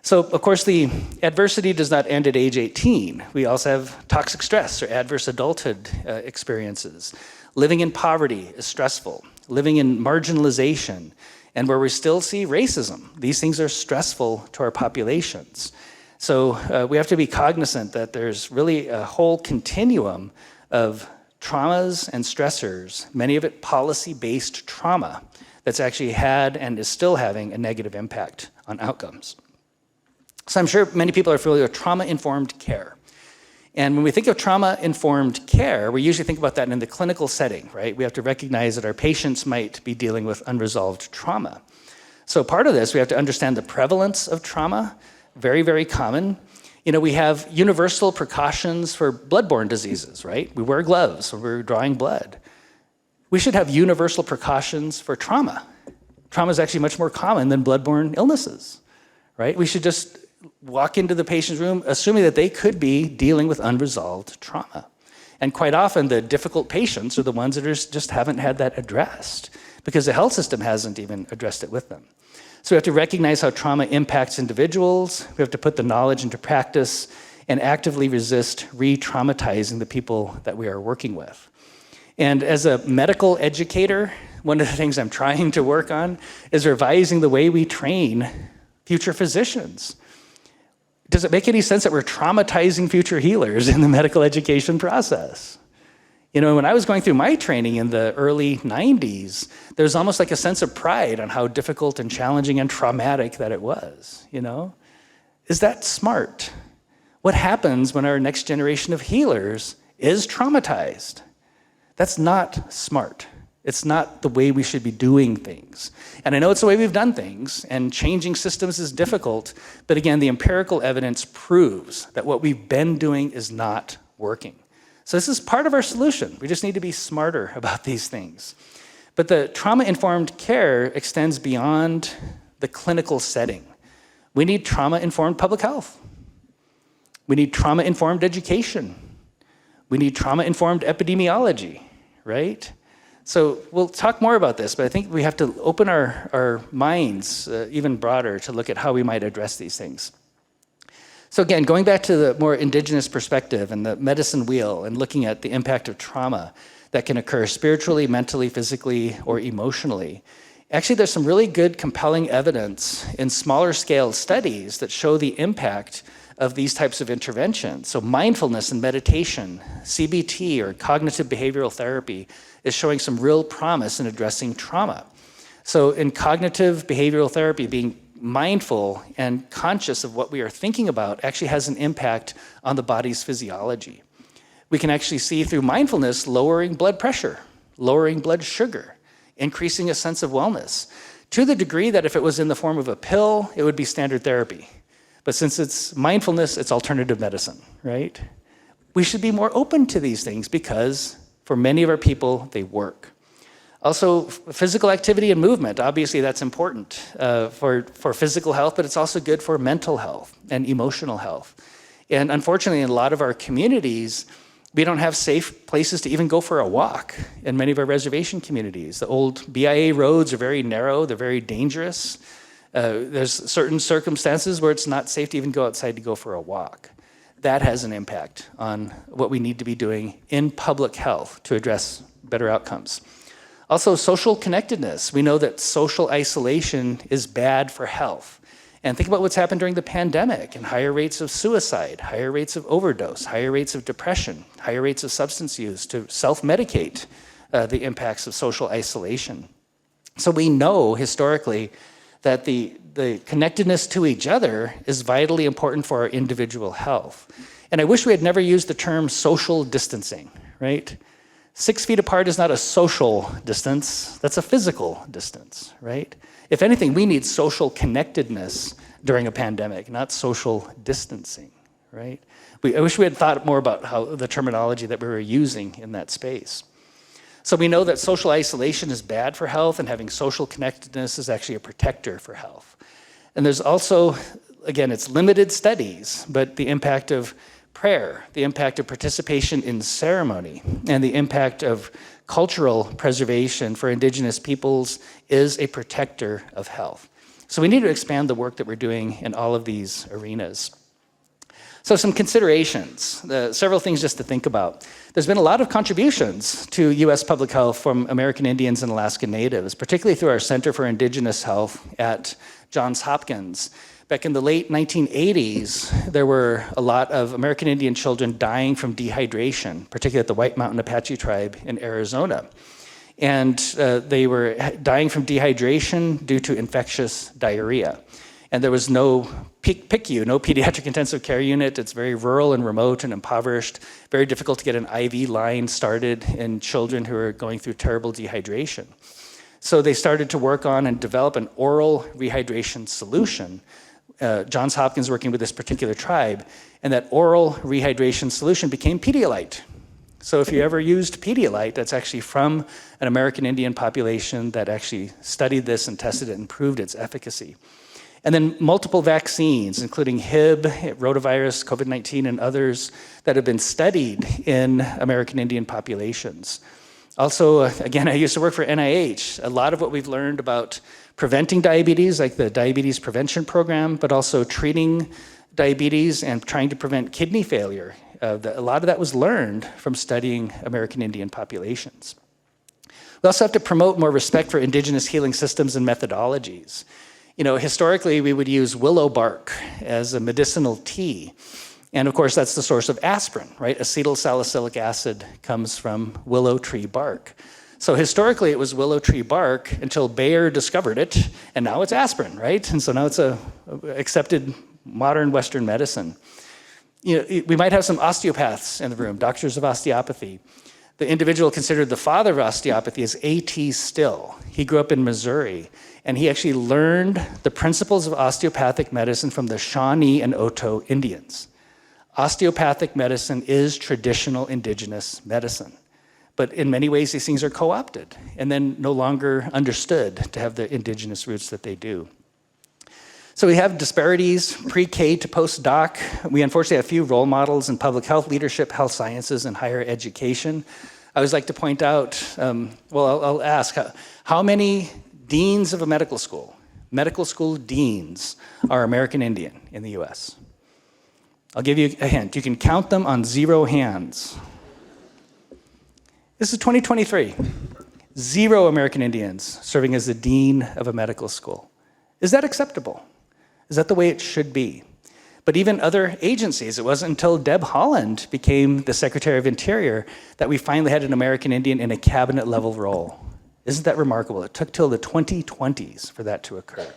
So, of course, the adversity does not end at age 18. We also have toxic stress or adverse adulthood experiences. Living in poverty is stressful. Living in marginalization, and where we still see racism. These things are stressful to our populations. So we have to be cognizant that there's really a whole continuum of traumas and stressors, many of it policy-based trauma, that's actually had and is still having a negative impact on outcomes. So I'm sure many people are familiar with trauma-informed care. And when we think of trauma-informed care, we usually think about that in the clinical setting, right? We have to recognize that our patients might be dealing with unresolved trauma. So part of this, we have to understand the prevalence of trauma, very, very common. We have universal precautions for bloodborne diseases, right? We wear gloves when we're drawing blood. We should have universal precautions for trauma. Trauma is actually much more common than bloodborne illnesses, right? We should just walk into the patient's room assuming that they could be dealing with unresolved trauma. And quite often, the difficult patients are the ones that just haven't had that addressed because the health system hasn't even addressed it with them. So we have to recognize how trauma impacts individuals. We have to put the knowledge into practice and actively resist re-traumatizing the people that we are working with. And as a medical educator, one of the things I'm trying to work on is revising the way we train future physicians. Does it make any sense that we're traumatizing future healers in the medical education process? When I was going through my training in the early 90s, there was almost like a sense of pride on how difficult and challenging and traumatic that it was, Is that smart? What happens when our next generation of healers is traumatized? That's not smart. It's not the way we should be doing things. And I know it's the way we've done things, and changing systems is difficult, but again, the empirical evidence proves that what we've been doing is not working. So this is part of our solution. We just need to be smarter about these things. But the trauma-informed care extends beyond the clinical setting. We need trauma-informed public health. We need trauma-informed education. We need trauma-informed epidemiology, right? So we'll talk more about this, but I think we have to open our minds even broader to look at how we might address these things. So again, going back to the more indigenous perspective and the medicine wheel and looking at the impact of trauma that can occur spiritually, mentally, physically, or emotionally. Actually, there's some really good, compelling evidence in smaller scale studies that show the impact of these types of interventions. So mindfulness and meditation, CBT or cognitive behavioral therapy is showing some real promise in addressing trauma. So in cognitive behavioral therapy, being mindful and conscious of what we are thinking about actually has an impact on the body's physiology. We can actually see through mindfulness lowering blood pressure, lowering blood sugar, increasing a sense of wellness, to the degree that if it was in the form of a pill, it would be standard therapy. But since it's mindfulness, it's alternative medicine, right? We should be more open to these things because for many of our people, they work. Also, physical activity and movement, obviously that's important for physical health, but it's also good for mental health and emotional health. And unfortunately, in a lot of our communities, we don't have safe places to even go for a walk in many of our reservation communities. The old BIA roads are very narrow, they're very dangerous. There's certain circumstances where it's not safe to even go outside to go for a walk. That has an impact on what we need to be doing in public health to address better outcomes. Also, social connectedness. We know that social isolation is bad for health. And think about what's happened during the pandemic and higher rates of suicide, higher rates of overdose, higher rates of depression, higher rates of substance use to self-medicate the impacts of social isolation. So we know historically that the connectedness to each other is vitally important for our individual health. And I wish we had never used the term social distancing, right? 6 feet apart is not a social distance, that's a physical distance, right? If anything, we need social connectedness during a pandemic, not social distancing, right? I wish we had thought more about how the terminology that we were using in that space. So we know that social isolation is bad for health and having social connectedness is actually a protector for health. And there's also, again, it's limited studies, but the impact of prayer, the impact of participation in ceremony, and the impact of cultural preservation for indigenous peoples is a protector of health. So we need to expand the work that we're doing in all of these arenas. So some considerations, several things just to think about. There's been a lot of contributions to US public health from American Indians and Alaska Natives, particularly through our Center for Indigenous Health at Johns Hopkins. Back in the late 1980s, there were a lot of American Indian children dying from dehydration, particularly at the White Mountain Apache tribe in Arizona. And they were dying from dehydration due to infectious diarrhea. And there was no PICU, no pediatric intensive care unit. It's very rural and remote and impoverished, very difficult to get an IV line started in children who are going through terrible dehydration. So they started to work on and develop an oral rehydration solution. Johns Hopkins working with this particular tribe, and that oral rehydration solution became Pedialyte. So if you ever used Pedialyte, that's actually from an American Indian population that actually studied this and tested it and proved its efficacy. And then multiple vaccines, including Hib, rotavirus, COVID-19, and others that have been studied in American Indian populations. Also, again, I used to work for NIH. A lot of what we've learned about preventing diabetes, like the diabetes prevention program, but also treating diabetes and trying to prevent kidney failure. A lot of that was learned from studying American Indian populations. We also have to promote more respect for indigenous healing systems and methodologies. You know, historically, we would use willow bark as a medicinal tea. And of course, that's the source of aspirin, right? Acetyl salicylic acid comes from willow tree bark. So historically, it was willow tree bark until Bayer discovered it, and now it's aspirin, right? And so now it's a accepted modern Western medicine. You know, we might have some osteopaths in the room, doctors of osteopathy. The individual considered the father of osteopathy is A.T. Still. He grew up in Missouri, and he actually learned the principles of osteopathic medicine from the Shawnee and Oto Indians. Osteopathic medicine is traditional indigenous medicine. But in many ways, these things are co-opted and then no longer understood to have the indigenous roots that they do. So we have disparities pre-K to post-doc. We unfortunately have few role models in public health leadership, health sciences, and higher education. I always like to point out, I'll ask, how many deans of a medical school deans are American Indian in the US? I'll give you a hint. You can count them on 0 hands. This is 2023. 0 American Indians serving as the dean of a medical school. Is that acceptable? Is that the way it should be? But even other agencies, it wasn't until Deb Haaland became the Secretary of Interior that we finally had an American Indian in a cabinet level role. Isn't that remarkable? It took till the 2020s for that to occur.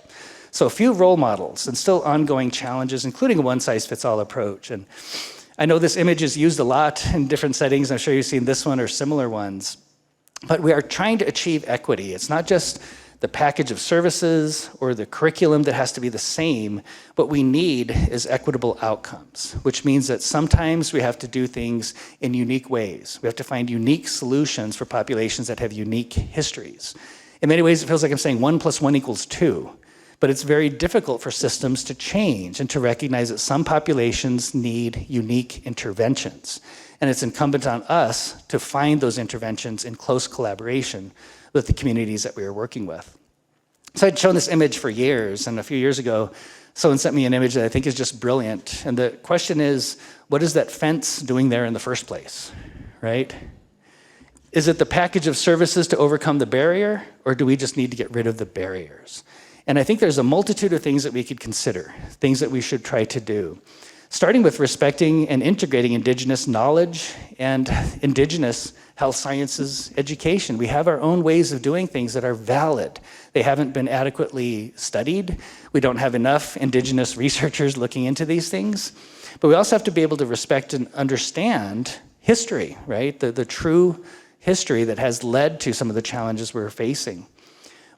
So a few role models and still ongoing challenges, including a one-size-fits-all approach. And I know this image is used a lot in different settings. I'm sure you've seen this one or similar ones. But we are trying to achieve equity. It's not just the package of services or the curriculum that has to be the same. What we need is equitable outcomes, which means that sometimes we have to do things in unique ways. We have to find unique solutions for populations that have unique histories. In many ways, it feels like I'm saying 1 + 1 = 2. But it's very difficult for systems to change and to recognize that some populations need unique interventions. And it's incumbent on us to find those interventions in close collaboration with the communities that we are working with. So I'd shown this image for years, and a few years ago, someone sent me an image that I think is just brilliant. And the question is, what is that fence doing there in the first place, right? Is it the package of services to overcome the barrier, or do we just need to get rid of the barriers? And I think there's a multitude of things that we could consider, things that we should try to do, starting with respecting and integrating Indigenous knowledge and Indigenous health sciences education. We have our own ways of doing things that are valid. They haven't been adequately studied. We don't have enough Indigenous researchers looking into these things. But we also have to be able to respect and understand history, right? The true history that has led to some of the challenges we're facing.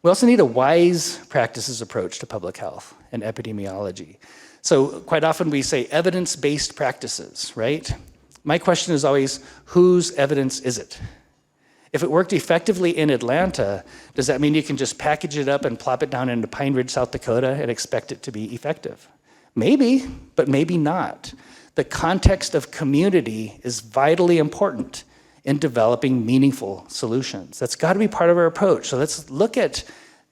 We also need a wise practices approach to public health and epidemiology. So quite often we say evidence-based practices, right? My question is always, whose evidence is it? If it worked effectively in Atlanta, does that mean you can just package it up and plop it down into Pine Ridge, South Dakota and expect it to be effective? Maybe, but maybe not. The context of community is vitally important in developing meaningful solutions. That's got to be part of our approach. So let's look at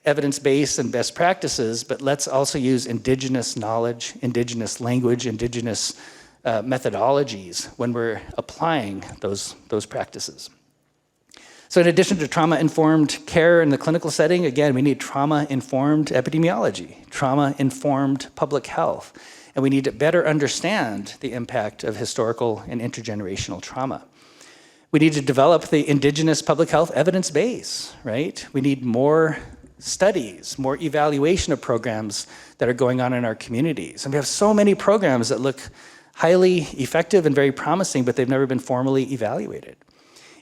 evidence-based and best practices, but let's also use Indigenous knowledge, Indigenous language, Indigenous methodologies when we're applying those practices. So in addition to trauma-informed care in the clinical setting, again, we need trauma-informed epidemiology, trauma-informed public health, and we need to better understand the impact of historical and intergenerational trauma. We need to develop the Indigenous public health evidence base, right? We need more studies, more evaluation of programs that are going on in our communities. And we have so many programs that look highly effective and very promising, but they've never been formally evaluated.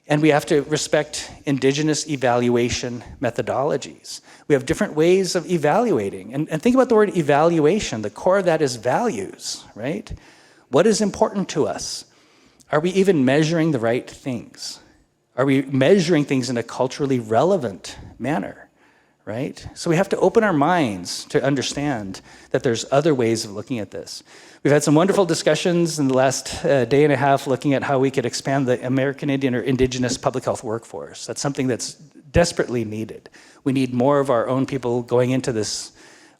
And we have to respect Indigenous evaluation methodologies. We have different ways of evaluating. And think about the word evaluation. The core of that is values, right? What is important to us? Are we even measuring the right things? Are we measuring things in a culturally relevant manner, right? So we have to open our minds to understand that there's other ways of looking at this. We've had some wonderful discussions in the last day and a half looking at how we could expand the American Indian or Indigenous public health workforce. That's something that's desperately needed. We need more of our own people going into this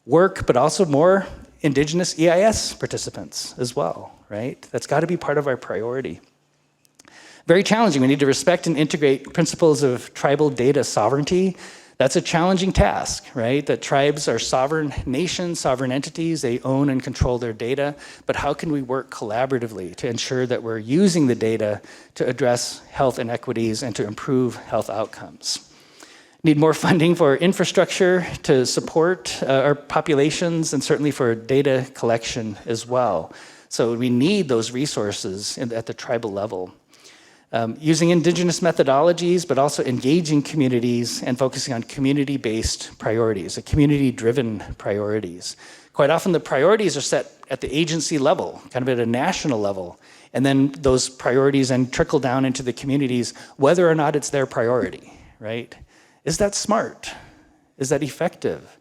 work, but also more Indigenous EIS participants as well, right? That's got to be part of our priority. Very challenging. We need to respect and integrate principles of tribal data sovereignty. That's a challenging task, right? That tribes are sovereign nations, sovereign entities. They own and control their data. But how can we work collaboratively to ensure that we're using the data to address health inequities and to improve health outcomes? Need more funding for infrastructure to support our populations and certainly for data collection as well. So we need those resources at the tribal level. Using Indigenous methodologies, but also engaging communities and focusing on community-based priorities, community-driven priorities. Quite often the priorities are set at the agency level, kind of at a national level, and then those priorities then trickle down into the communities, whether or not it's their priority, right? Is that smart? Is that effective?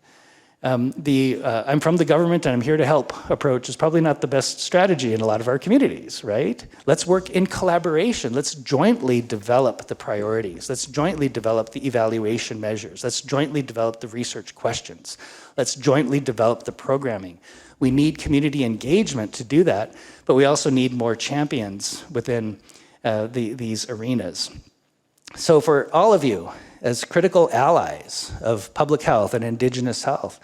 I'm from the government and I'm here to help approach is probably not the best strategy in a lot of our communities, right? Let's work in collaboration. Let's jointly develop the priorities. Let's jointly develop the evaluation measures. Let's jointly develop the research questions. Let's jointly develop the programming. We need community engagement to do that, but we also need more champions within these arenas. So for all of you, as critical allies of public health and Indigenous health,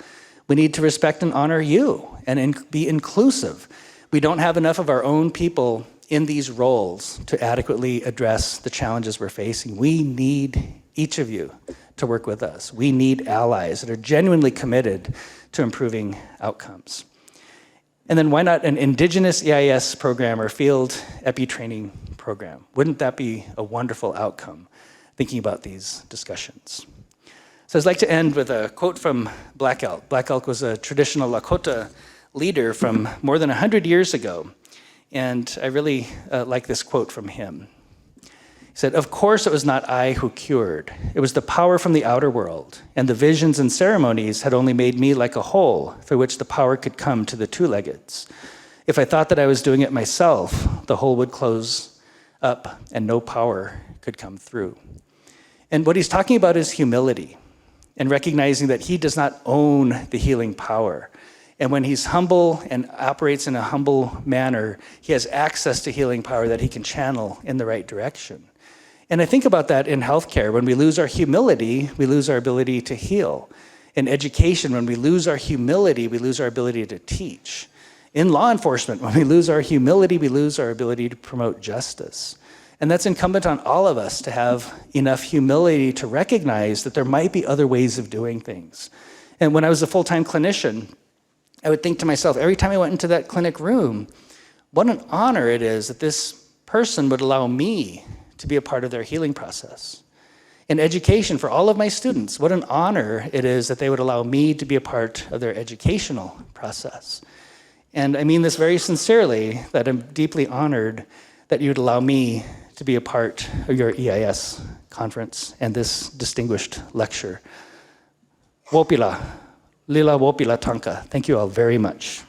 we need to respect and honor you and be inclusive. We don't have enough of our own people in these roles to adequately address the challenges we're facing. We need each of you to work with us. We need allies that are genuinely committed to improving outcomes. And then why not an Indigenous EIS program or field epi training program? Wouldn't that be a wonderful outcome, thinking about these discussions? So I'd like to end with a quote from Black Elk. Black Elk was a traditional Lakota leader from more than 100 years ago. And I really like this quote from him. He said, "Of course it was not I who cured. It was the power from the outer world, and the visions and ceremonies had only made me like a hole through which the power could come to the two-leggeds. If I thought that I was doing it myself, the hole would close up and no power could come through." And what he's talking about is humility and recognizing that he does not own the healing power. And when he's humble and operates in a humble manner, he has access to healing power that he can channel in the right direction. And I think about that in healthcare. When we lose our humility, we lose our ability to heal. In education, when we lose our humility, we lose our ability to teach. In law enforcement, when we lose our humility, we lose our ability to promote justice. And that's incumbent on all of us to have enough humility to recognize that there might be other ways of doing things. And when I was a full-time clinician, I would think to myself, every time I went into that clinic room, what an honor it is that this person would allow me to be a part of their healing process. In education, for all of my students, what an honor it is that they would allow me to be a part of their educational process. And I mean this very sincerely, that I'm deeply honored that you'd allow me to be a part of your EIS conference and this distinguished lecture. Wopila, Lila Wopila Tanka. Thank you all very much.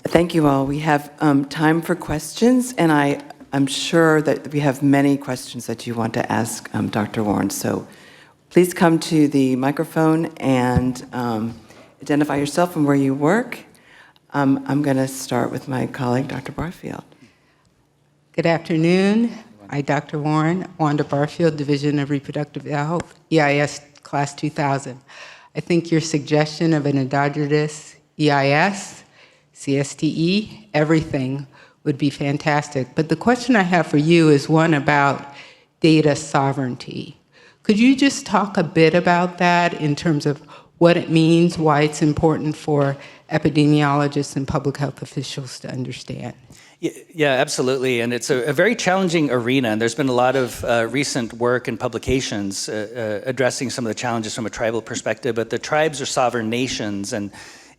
Thank you all. We have time for questions, and I'm sure that we have many questions that you want to ask Dr. Warne. So please come to the microphone and identify yourself and where you work. I'm going to start with my colleague, Dr. Barfield.
Good afternoon. I'm Dr. Warne, Wanda Barfield, Division of Reproductive Health, EIS Class 2000. I think your suggestion of an endogenous EIS, CSTE, everything would be fantastic. But the question I have for you is one about data sovereignty. Could you just talk a bit about that in terms of what it means, why it's important for epidemiologists and public health officials to understand?
Yeah, absolutely. And it's a very challenging arena. And there's been a lot of recent work and publications addressing some of the challenges from a tribal perspective. But the tribes are sovereign nations and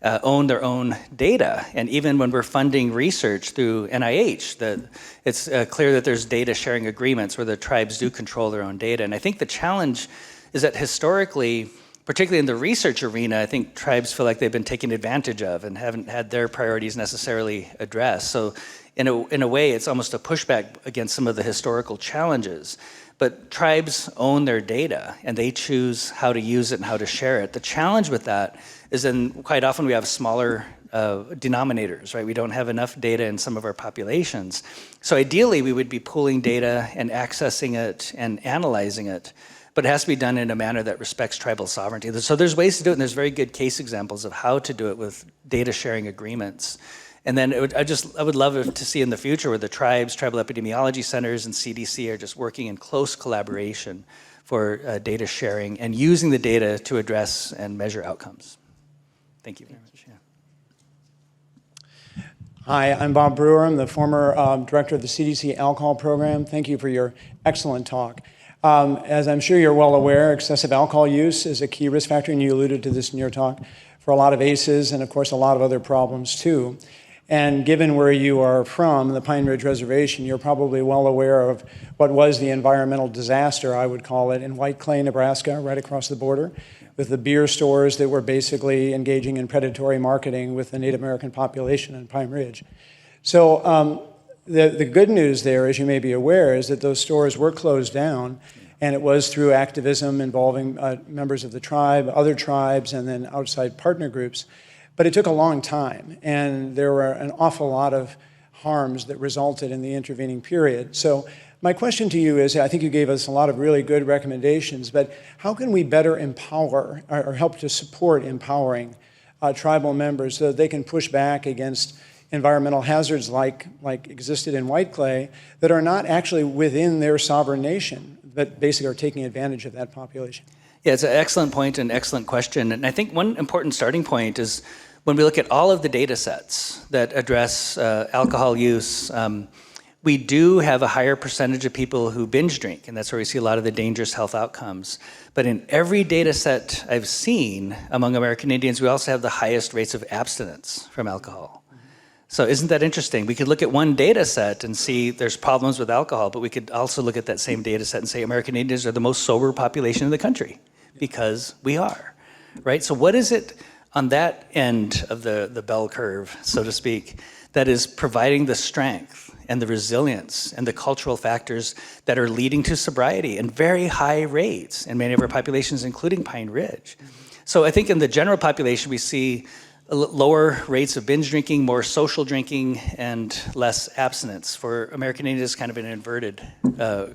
own their own data. And even when we're funding research through NIH, it's clear that there's data sharing agreements where the tribes do control their own data. And I think the challenge is that historically, particularly in the research arena, I think tribes feel like they've been taken advantage of and haven't had their priorities necessarily addressed. So in a way, it's almost a pushback against some of the historical challenges. But tribes own their data, and they choose how to use it and how to share it. The challenge with that is then quite often we have smaller denominators, right? We don't have enough data in some of our populations. So ideally, we would be pooling data and accessing it and analyzing it, but it has to be done in a manner that respects tribal sovereignty. So there's ways to do it, and there's very good case examples of how to do it with data sharing agreements. And then I would love to see in the future where the tribes, tribal epidemiology centers, and CDC are just working in close collaboration for data sharing and using the data to address and measure outcomes. Thank you very much. Yeah.
Hi, I'm Bob Brewer. I'm the former director of the CDC alcohol program. Thank you for your excellent talk. As I'm sure you're well aware, excessive alcohol use is a key risk factor, and you alluded to this in your talk, for a lot of ACEs and, of course, a lot of other problems, too. And given where you are from, the Pine Ridge Reservation, you're probably well aware of what was the environmental disaster, I would call it, in White Clay, Nebraska, right across the border, with the beer stores that were basically engaging in predatory marketing with the Native American population in Pine Ridge. So the good news there, as you may be aware, is that those stores were closed down, and it was through activism involving members of the tribe, other tribes, and then outside partner groups. But it took a long time, and there were an awful lot of harms that resulted in the intervening period. So my question to you is, I think you gave us a lot of really good recommendations, but how can we better empower or help to support empowering tribal members so that they can push back against environmental hazards like existed in White Clay that are not actually within their sovereign nation, but basically are taking advantage of that population?
Yeah, it's an excellent point and excellent question. And I think one important starting point is when we look at all of the data sets that address alcohol use, we do have a higher percentage of people who binge drink, and that's where we see a lot of the dangerous health outcomes. But in every data set I've seen among American Indians, we also have the highest rates of abstinence from alcohol. So isn't that interesting? We could look at one data set and see there's problems with alcohol, but we could also look at that same data set and say American Indians are the most sober population in the country, because we are, right? So what is it on that end of the bell curve, so to speak, that is providing the strength and the resilience and the cultural factors that are leading to sobriety and very high rates in many of our populations, including Pine Ridge? So I think in the general population, we see lower rates of binge drinking, more social drinking, and less abstinence. For American Indians, kind of an inverted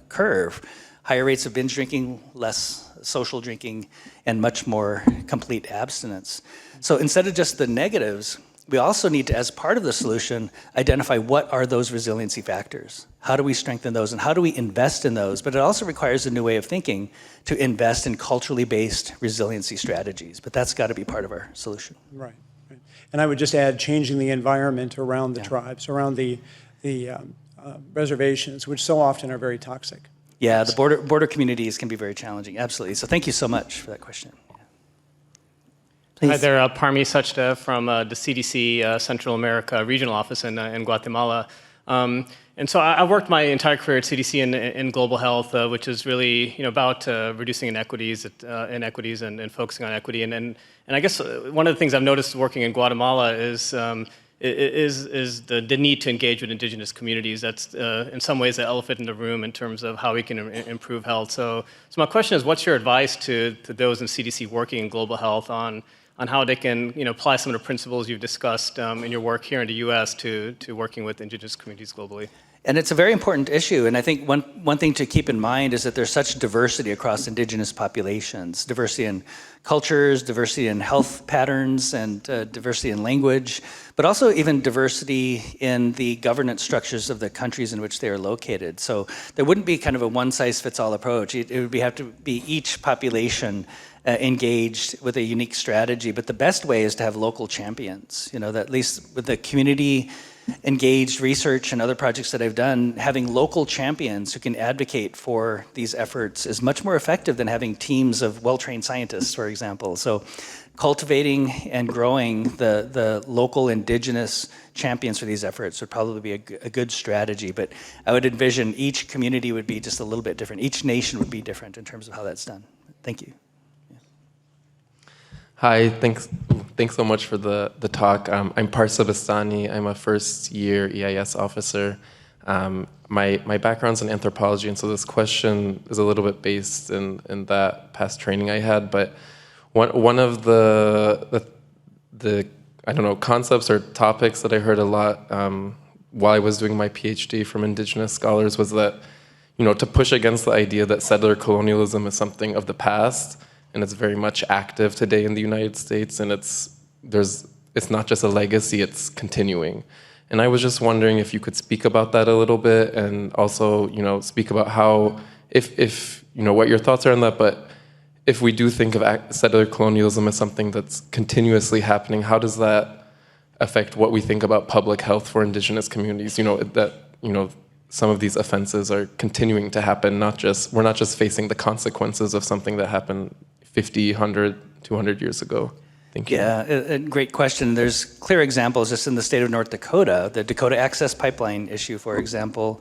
curve. Higher rates of binge drinking, less social drinking, and much more complete abstinence. So instead of just the negatives, we also need to, as part of the solution, identify what are those resiliency factors. How do we strengthen those, and how do we invest in those? But it also requires a new way of thinking to invest in culturally based resiliency strategies. But that's got to be part of our solution.
Right. And I would just add changing the environment around the tribes, around the reservations, which so often are very toxic.
Yeah, the border communities can be very challenging, absolutely. So thank you so much for that question.
Please.
Hi there, Parmi Sachdev from the CDC Central America Regional Office in Guatemala. And so I worked my entire career at CDC in global health, which is really about reducing inequities and focusing on equity. And I guess one of the things I've noticed working in Guatemala is the need to engage with indigenous communities. That's in some ways the elephant in the room in terms of how we can improve health. So my question is, what's your advice to those in CDC working in global health on how they can apply some of the principles you've discussed in your work here in the U.S. to working with indigenous communities globally?
And it's a very important issue, and I think one thing to keep in mind is that there's such diversity across indigenous populations, diversity in cultures, diversity in health patterns, and diversity in language, but also even diversity in the governance structures of the countries in which they are located. So there wouldn't be kind of a one-size-fits-all approach. It would have to be each population engaged with a unique strategy, but the best way is to have local champions, that at least with the community engaged research and other projects that I've done, having local champions who can advocate for these efforts is much more effective than having teams of well-trained scientists, for example. So cultivating and growing the local indigenous champions for these efforts would probably be a good strategy, but I would envision each community would be just a little bit different. Each nation would be different in terms of how that's done. Thank you.
Hi, thanks so much for the talk. I'm Parsa Bastani. I'm a first-year EIS officer. My background's in anthropology, and so this question is a little bit based in that past training I had. But one of the I don't know, concepts or topics that I heard a lot while I was doing my PhD from Indigenous scholars was that, to push against the idea that settler colonialism is something of the past. And it's very much active today in the United States, and there's it's not just a legacy, it's continuing. And I was just wondering if you could speak about that a little bit, and also, speak about how, if what your thoughts are on that, but if we do think of settler colonialism as something that's continuously happening, how does that affect what we think about public health for indigenous communities? Some of these offenses are continuing to happen, we're not just facing the consequences of something that happened 50, 100, 200 years ago. Thank you.
Yeah, a great question. There's clear examples just in the state of North Dakota, the Dakota Access Pipeline issue, for example.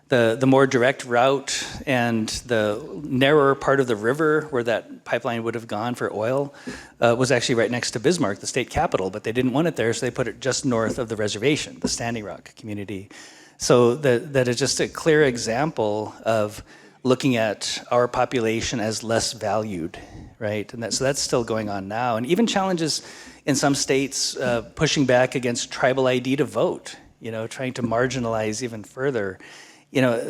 The more direct route and the narrower part of the river where that pipeline would have gone for oil was actually right next to Bismarck, the state capital, but they didn't want it there, so they put it just north of the reservation, the Standing Rock community. So that is just a clear example of looking at our population as less valued, right? And so that's still going on now. And even challenges in some states pushing back against tribal ID to vote, trying to marginalize even further.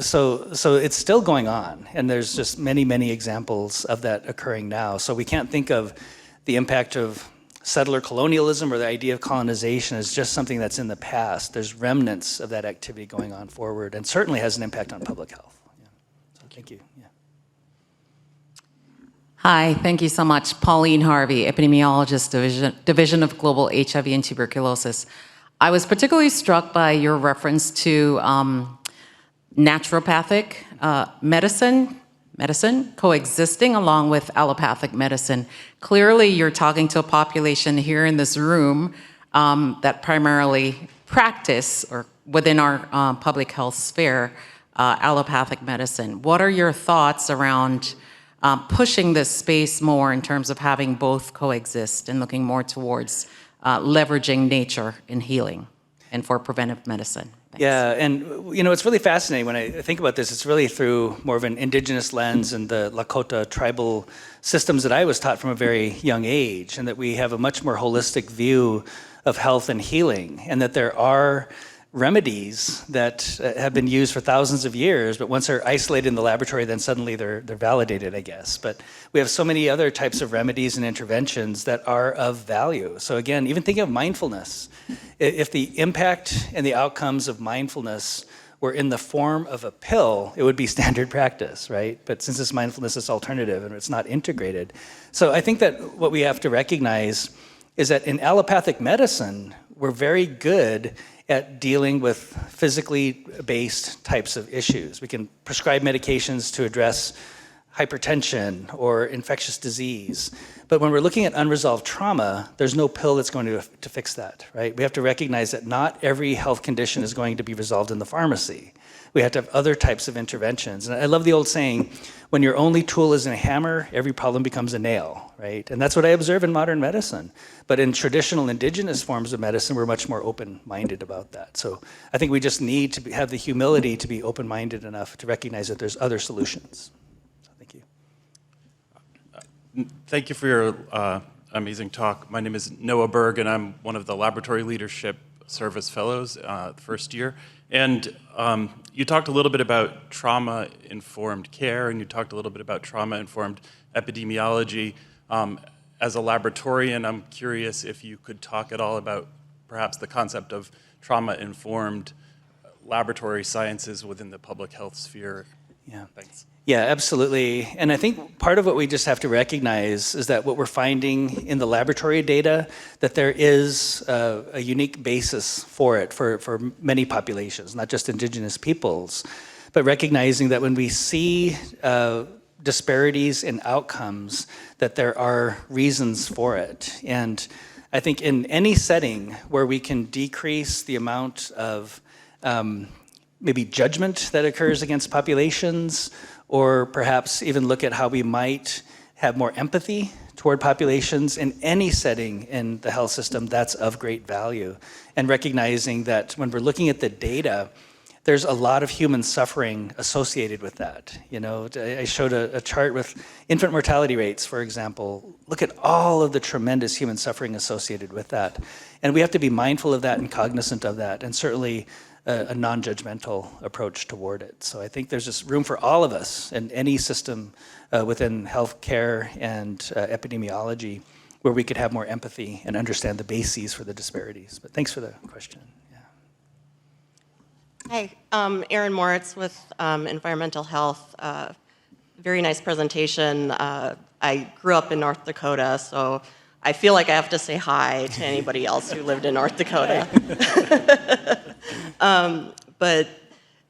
So it's still going on, and there's just many, many examples of that occurring now. So we can't think of the impact of settler colonialism or the idea of colonization as just something that's in the past. There's remnants of that activity going on forward, and certainly has an impact on public health. Yeah. So thank you. Yeah.
Hi, thank you so much. Pauline Harvey, epidemiologist, Division of Global HIV and Tuberculosis. I was particularly struck by your reference to naturopathic medicine coexisting along with allopathic medicine. Clearly, you're talking to a population here in this room that primarily practice, or within our public health sphere, allopathic medicine. What are your thoughts around pushing this space more in terms of having both coexist and looking more towards leveraging nature in healing and for preventive medicine? Thanks.
Yeah, and it's really fascinating when I think about this. It's really through more of an indigenous lens and the Lakota tribal systems that I was taught from a very young age, and that we have a much more holistic view of health and healing, and that there are remedies that have been used for thousands of years, but once they're isolated in the laboratory, then suddenly they're validated, I guess. But we have so many other types of remedies and interventions that are of value. So again, even thinking of mindfulness, if the impact and the outcomes of mindfulness were in the form of a pill, it would be standard practice, right? But since it's mindfulness, it's alternative and it's not integrated. So I think that what we have to recognize is that in allopathic medicine, we're very good at dealing with physically based types of issues. We can prescribe medications to address hypertension or infectious disease. But when we're looking at unresolved trauma, there's no pill that's going to fix that, right? We have to recognize that not every health condition is going to be resolved in the pharmacy. We have to have other types of interventions. And I love the old saying, when your only tool is a hammer, every problem becomes a nail, right? And that's what I observe in modern medicine. But in traditional indigenous forms of medicine, we're much more open-minded about that. So I think we just need to have the humility to be open-minded enough to recognize that there's other solutions. So thank you.
Thank you for your amazing talk. My name is Noah Berg, and I'm one of the Laboratory Leadership Service Fellows, first year. And you talked a little bit about trauma-informed care, and you talked a little bit about trauma-informed epidemiology. As a laboratorian, I'm curious if you could talk at all about perhaps the concept of trauma-informed laboratory sciences within the public health sphere.
Yeah.
Thanks.
Yeah, absolutely. And I think part of what we just have to recognize is that what we're finding in the laboratory data, that there is a unique basis for it for many populations, not just indigenous peoples, but recognizing that when we see disparities in outcomes, that there are reasons for it. And I think in any setting where we can decrease the amount of maybe judgment that occurs against populations, or perhaps even look at how we might have more empathy toward populations in any setting in the health system, that's of great value. And recognizing that when we're looking at the data, there's a lot of human suffering associated with that. I showed a chart with infant mortality rates, for example. Look at all of the tremendous human suffering associated with that. And we have to be mindful of that and cognizant of that, and certainly a non-judgmental approach toward it. So I think there's just room for all of us in any system within healthcare and epidemiology where we could have more empathy and understand the bases for the disparities. But thanks for the question.
Hi, Erin Moritz with Environmental Health. Very nice presentation. I grew up in North Dakota, so I feel like I have to say hi to anybody else who lived in North Dakota. But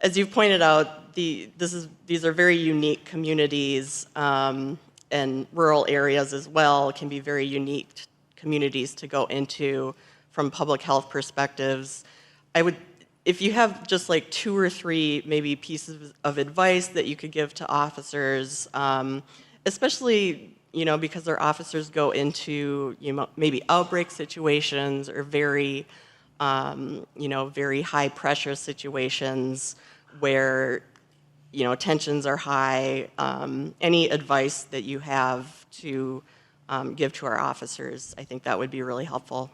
as you've pointed out, these are very unique communities, and rural areas as well can be very unique communities to go into from public health perspectives. If you have just like 2 or 3 maybe pieces of advice that you could give to officers, especially because our officers go into maybe outbreak situations or very very high pressure situations where tensions are high. Any advice that you have to give to our officers, I think that would be really helpful.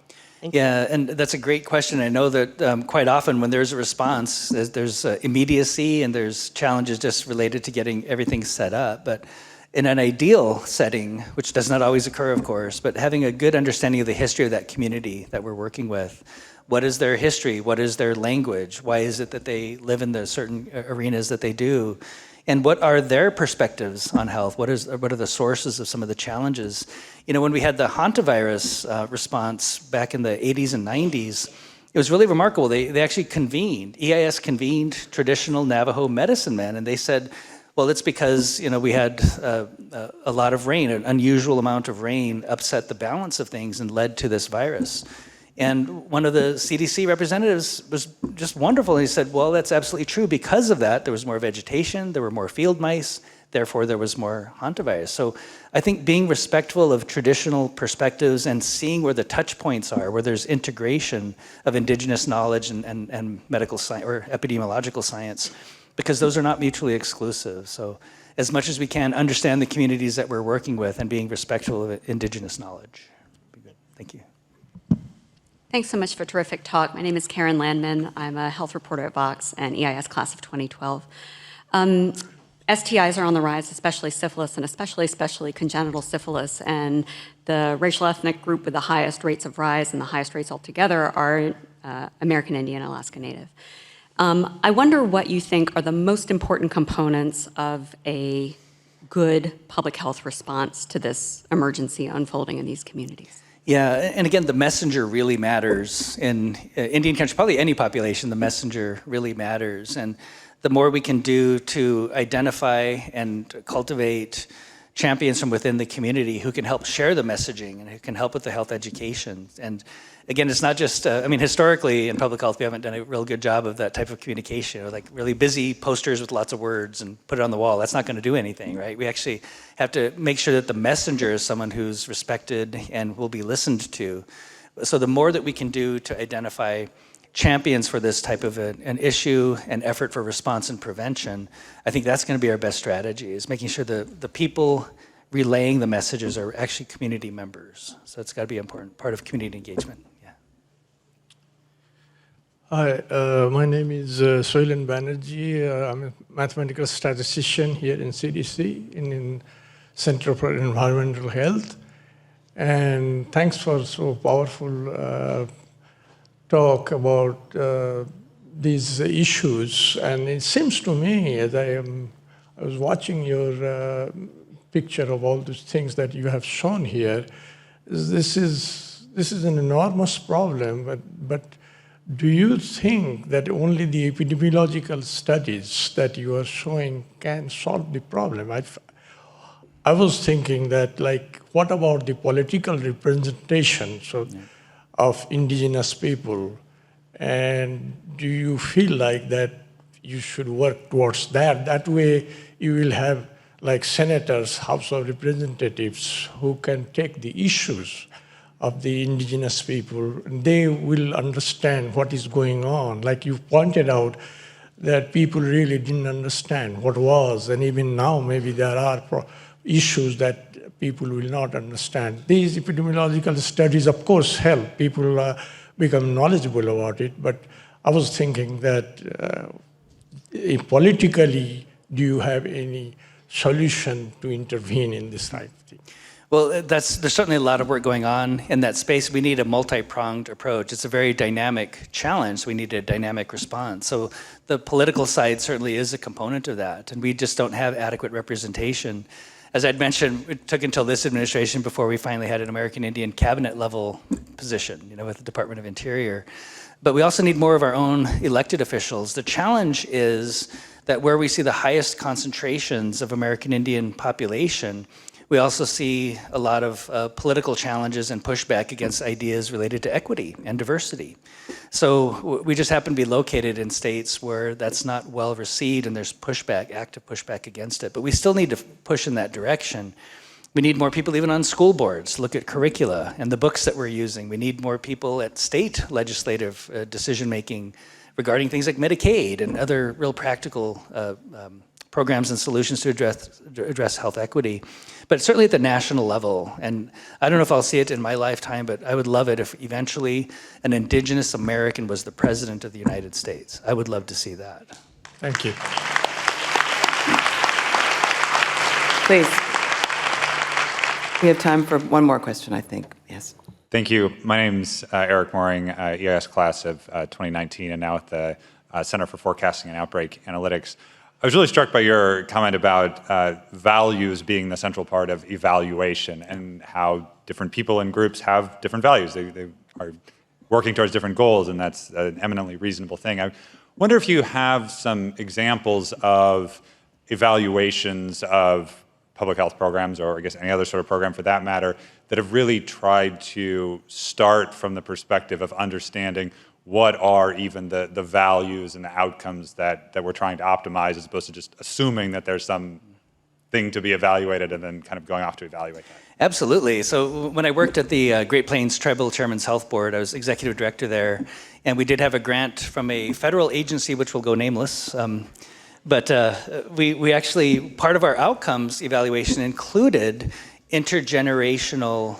Yeah, and that's a great question. I know that quite often when there's a response, there's immediacy and there's challenges just related to getting everything set up. But in an ideal setting, which does not always occur, of course, but having a good understanding of the history of that community that we're working with. What is their history? What is their language? Why is it that they live in the certain arenas that they do? And what are their perspectives on health? What are the sources of some of the challenges? When we had the hantavirus response back in the 80s and 90s, it was really remarkable. They actually convened, EIS convened traditional Navajo medicine men, and they said, well, it's because we had a lot of rain, an unusual amount of rain upset the balance of things and led to this virus. And one of the CDC representatives was just wonderful. He said, well, that's absolutely true. Because of that, there was more vegetation, there were more field mice, therefore there was more hantavirus. So I think being respectful of traditional perspectives and seeing where the touch points are, where there's integration of indigenous knowledge and medical science or epidemiological science, because those are not mutually exclusive. So as much as we can, understand the communities that we're working with and being respectful of indigenous knowledge. Thank you.
Thanks so much for a terrific talk. My name is Karen Landman. I'm a health reporter at Vox and EIS class of 2012. STIs are on the rise, especially syphilis, and especially congenital syphilis. And the racial ethnic group with the highest rates of rise and the highest rates altogether are American Indian and Alaska Native. I wonder what you think are the most important components of a good public health response to this emergency unfolding in these communities.
Yeah, and again, the messenger really matters. In Indian country, probably any population, the messenger really matters. And the more we can do to identify and cultivate champions from within the community who can help share the messaging and who can help with the health education. And again, it's not just, historically in public health, we haven't done a real good job of that type of communication, like really busy posters with lots of words and put it on the wall. That's not going to do anything, right? We actually have to make sure that the messenger is someone who's respected and will be listened to. So the more that we can do to identify champions for this type of an issue and effort for response and prevention, I think that's going to be our best strategy, is making sure the people relaying the messages are actually community members. So it's got to be an important part of community engagement. Yeah.
Hi, my name is Soilan Banerjee. I'm a mathematical statistician here in CDC, in Center for Environmental Health. And thanks for so powerful talk about these issues. And it seems to me, as I was watching your picture of all these things that you have shown here, this is an enormous problem. But do you think that only the epidemiological studies that you are showing can solve the problem? I was thinking that, like, what about the political representation of indigenous people? And do you feel like that you should work towards that? That way you will have like senators, House of Representatives, who can take the issues of the indigenous people. They will understand what is going on. Like you pointed out, that people really didn't understand what was, and even now maybe there are issues that people will not understand. These epidemiological studies, of course, help people become knowledgeable about it, but I was thinking that politically, do you have any solution to intervene in this type of thing?
Well, there's certainly a lot of work going on in that space. We need a multi-pronged approach. It's a very dynamic challenge. We need a dynamic response. So the political side certainly is a component of that, and we just don't have adequate representation. As I'd mentioned, it took until this administration before we finally had an American Indian cabinet level position, with the Department of Interior. But we also need more of our own elected officials. The challenge is that where we see the highest concentrations of American Indian population, we also see a lot of political challenges and pushback against ideas related to equity and diversity. So we just happen to be located in states where that's not well received and there's pushback, active pushback against it. But we still need to push in that direction. We need more people even on school boards, look at curricula and the books that we're using. We need more people at state legislative decision-making regarding things like Medicaid and other real practical programs and solutions to address health equity. But certainly at the national level, and I don't know if I'll see it in my lifetime, but I would love it if eventually an Indigenous American was the President of the United States. I would love to see that.
Thank you.
Please. We have time for one more question, I think. Yes.
Thank you. My name's Eric Mooring, EIS class of 2019, and now at the Center for Forecasting and Outbreak Analytics. I was really struck by your comment about values being the central part of evaluation and how different people and groups have different values. They are working towards different goals, and that's an eminently reasonable thing. I wonder if you have some examples of evaluations of public health programs, or I guess any other sort of program for that matter, that have really tried to start from the perspective of understanding what are even the values and the outcomes that we're trying to optimize, as opposed to just assuming that there's some thing to be evaluated and then kind of going off to evaluate that.
Absolutely. So when I worked at the Great Plains Tribal Chairman's Health Board, I was executive director there, and we did have a grant from a federal agency, which will go nameless. But we actually, part of our outcomes evaluation included intergenerational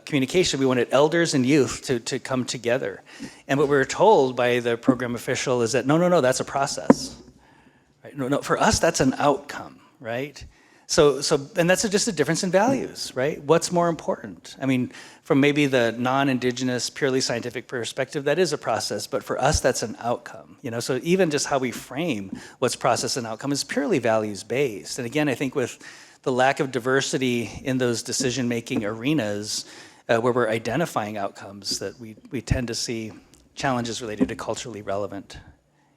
communication. We wanted elders and youth to come together. And what we were told by the program official is that, no, that's a process. Right? No, for us, that's an outcome, right? So, and that's just a difference in values, right? What's more important? I mean, from maybe the non-Indigenous, purely scientific perspective, that is a process, but for us, that's an outcome, So even just how we frame what's process and outcome is purely values-based. And again, I think with the lack of diversity in those decision-making arenas where we're identifying outcomes, that we tend to see challenges related to culturally relevant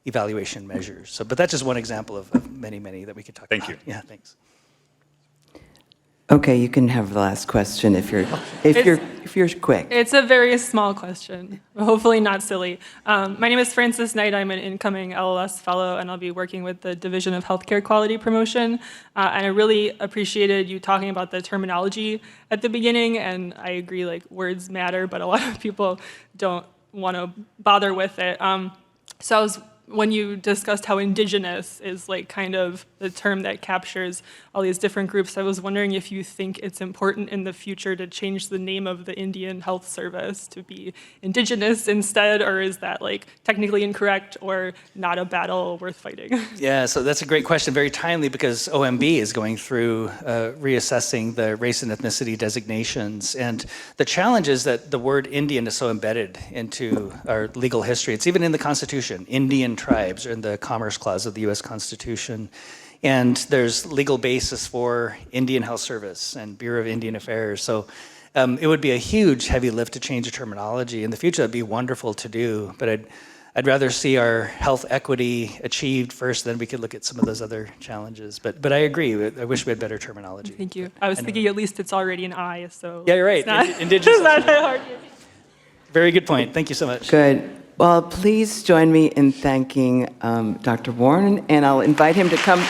evaluation measures. So, but that's just one example of many, many that we could talk about.
Thank you.
Yeah, thanks.
Okay, you can have the last question if you're quick.
It's a very small question, hopefully not silly. My name is Frances Knight. I'm an incoming LLS fellow, and I'll be working with the Division of Healthcare Quality Promotion. And I really appreciated you talking about the terminology at the beginning, and I agree, words matter, but a lot of people don't want to bother with it. So when you discussed how Indigenous is kind of the term that captures all these different groups, I was wondering if you think it's important in the future to change the name of the Indian Health Service to be Indigenous instead, or is that technically incorrect or not a battle worth fighting?
Yeah, so that's a great question, very timely, because OMB is going through reassessing the race and ethnicity designations. And the challenge is that the word Indian is so embedded into our legal history. It's even in the Constitution. Indian tribes are in the Commerce Clause of the U.S. Constitution. And there's legal basis for Indian Health Service and Bureau of Indian Affairs. So it would be a huge, heavy lift to change the terminology. In the future, that'd be wonderful to do. But I'd rather see our health equity achieved first, then we could look at some of those other challenges. But I agree. I wish we had better terminology.
Thank you. I was thinking at least it's already an I, so.
Yeah, you're right. Indigenous.
It's not that hard.
Very good point. Thank you so much.
Good. Well, please join me in thanking Dr. Warne, and I'll invite him to come.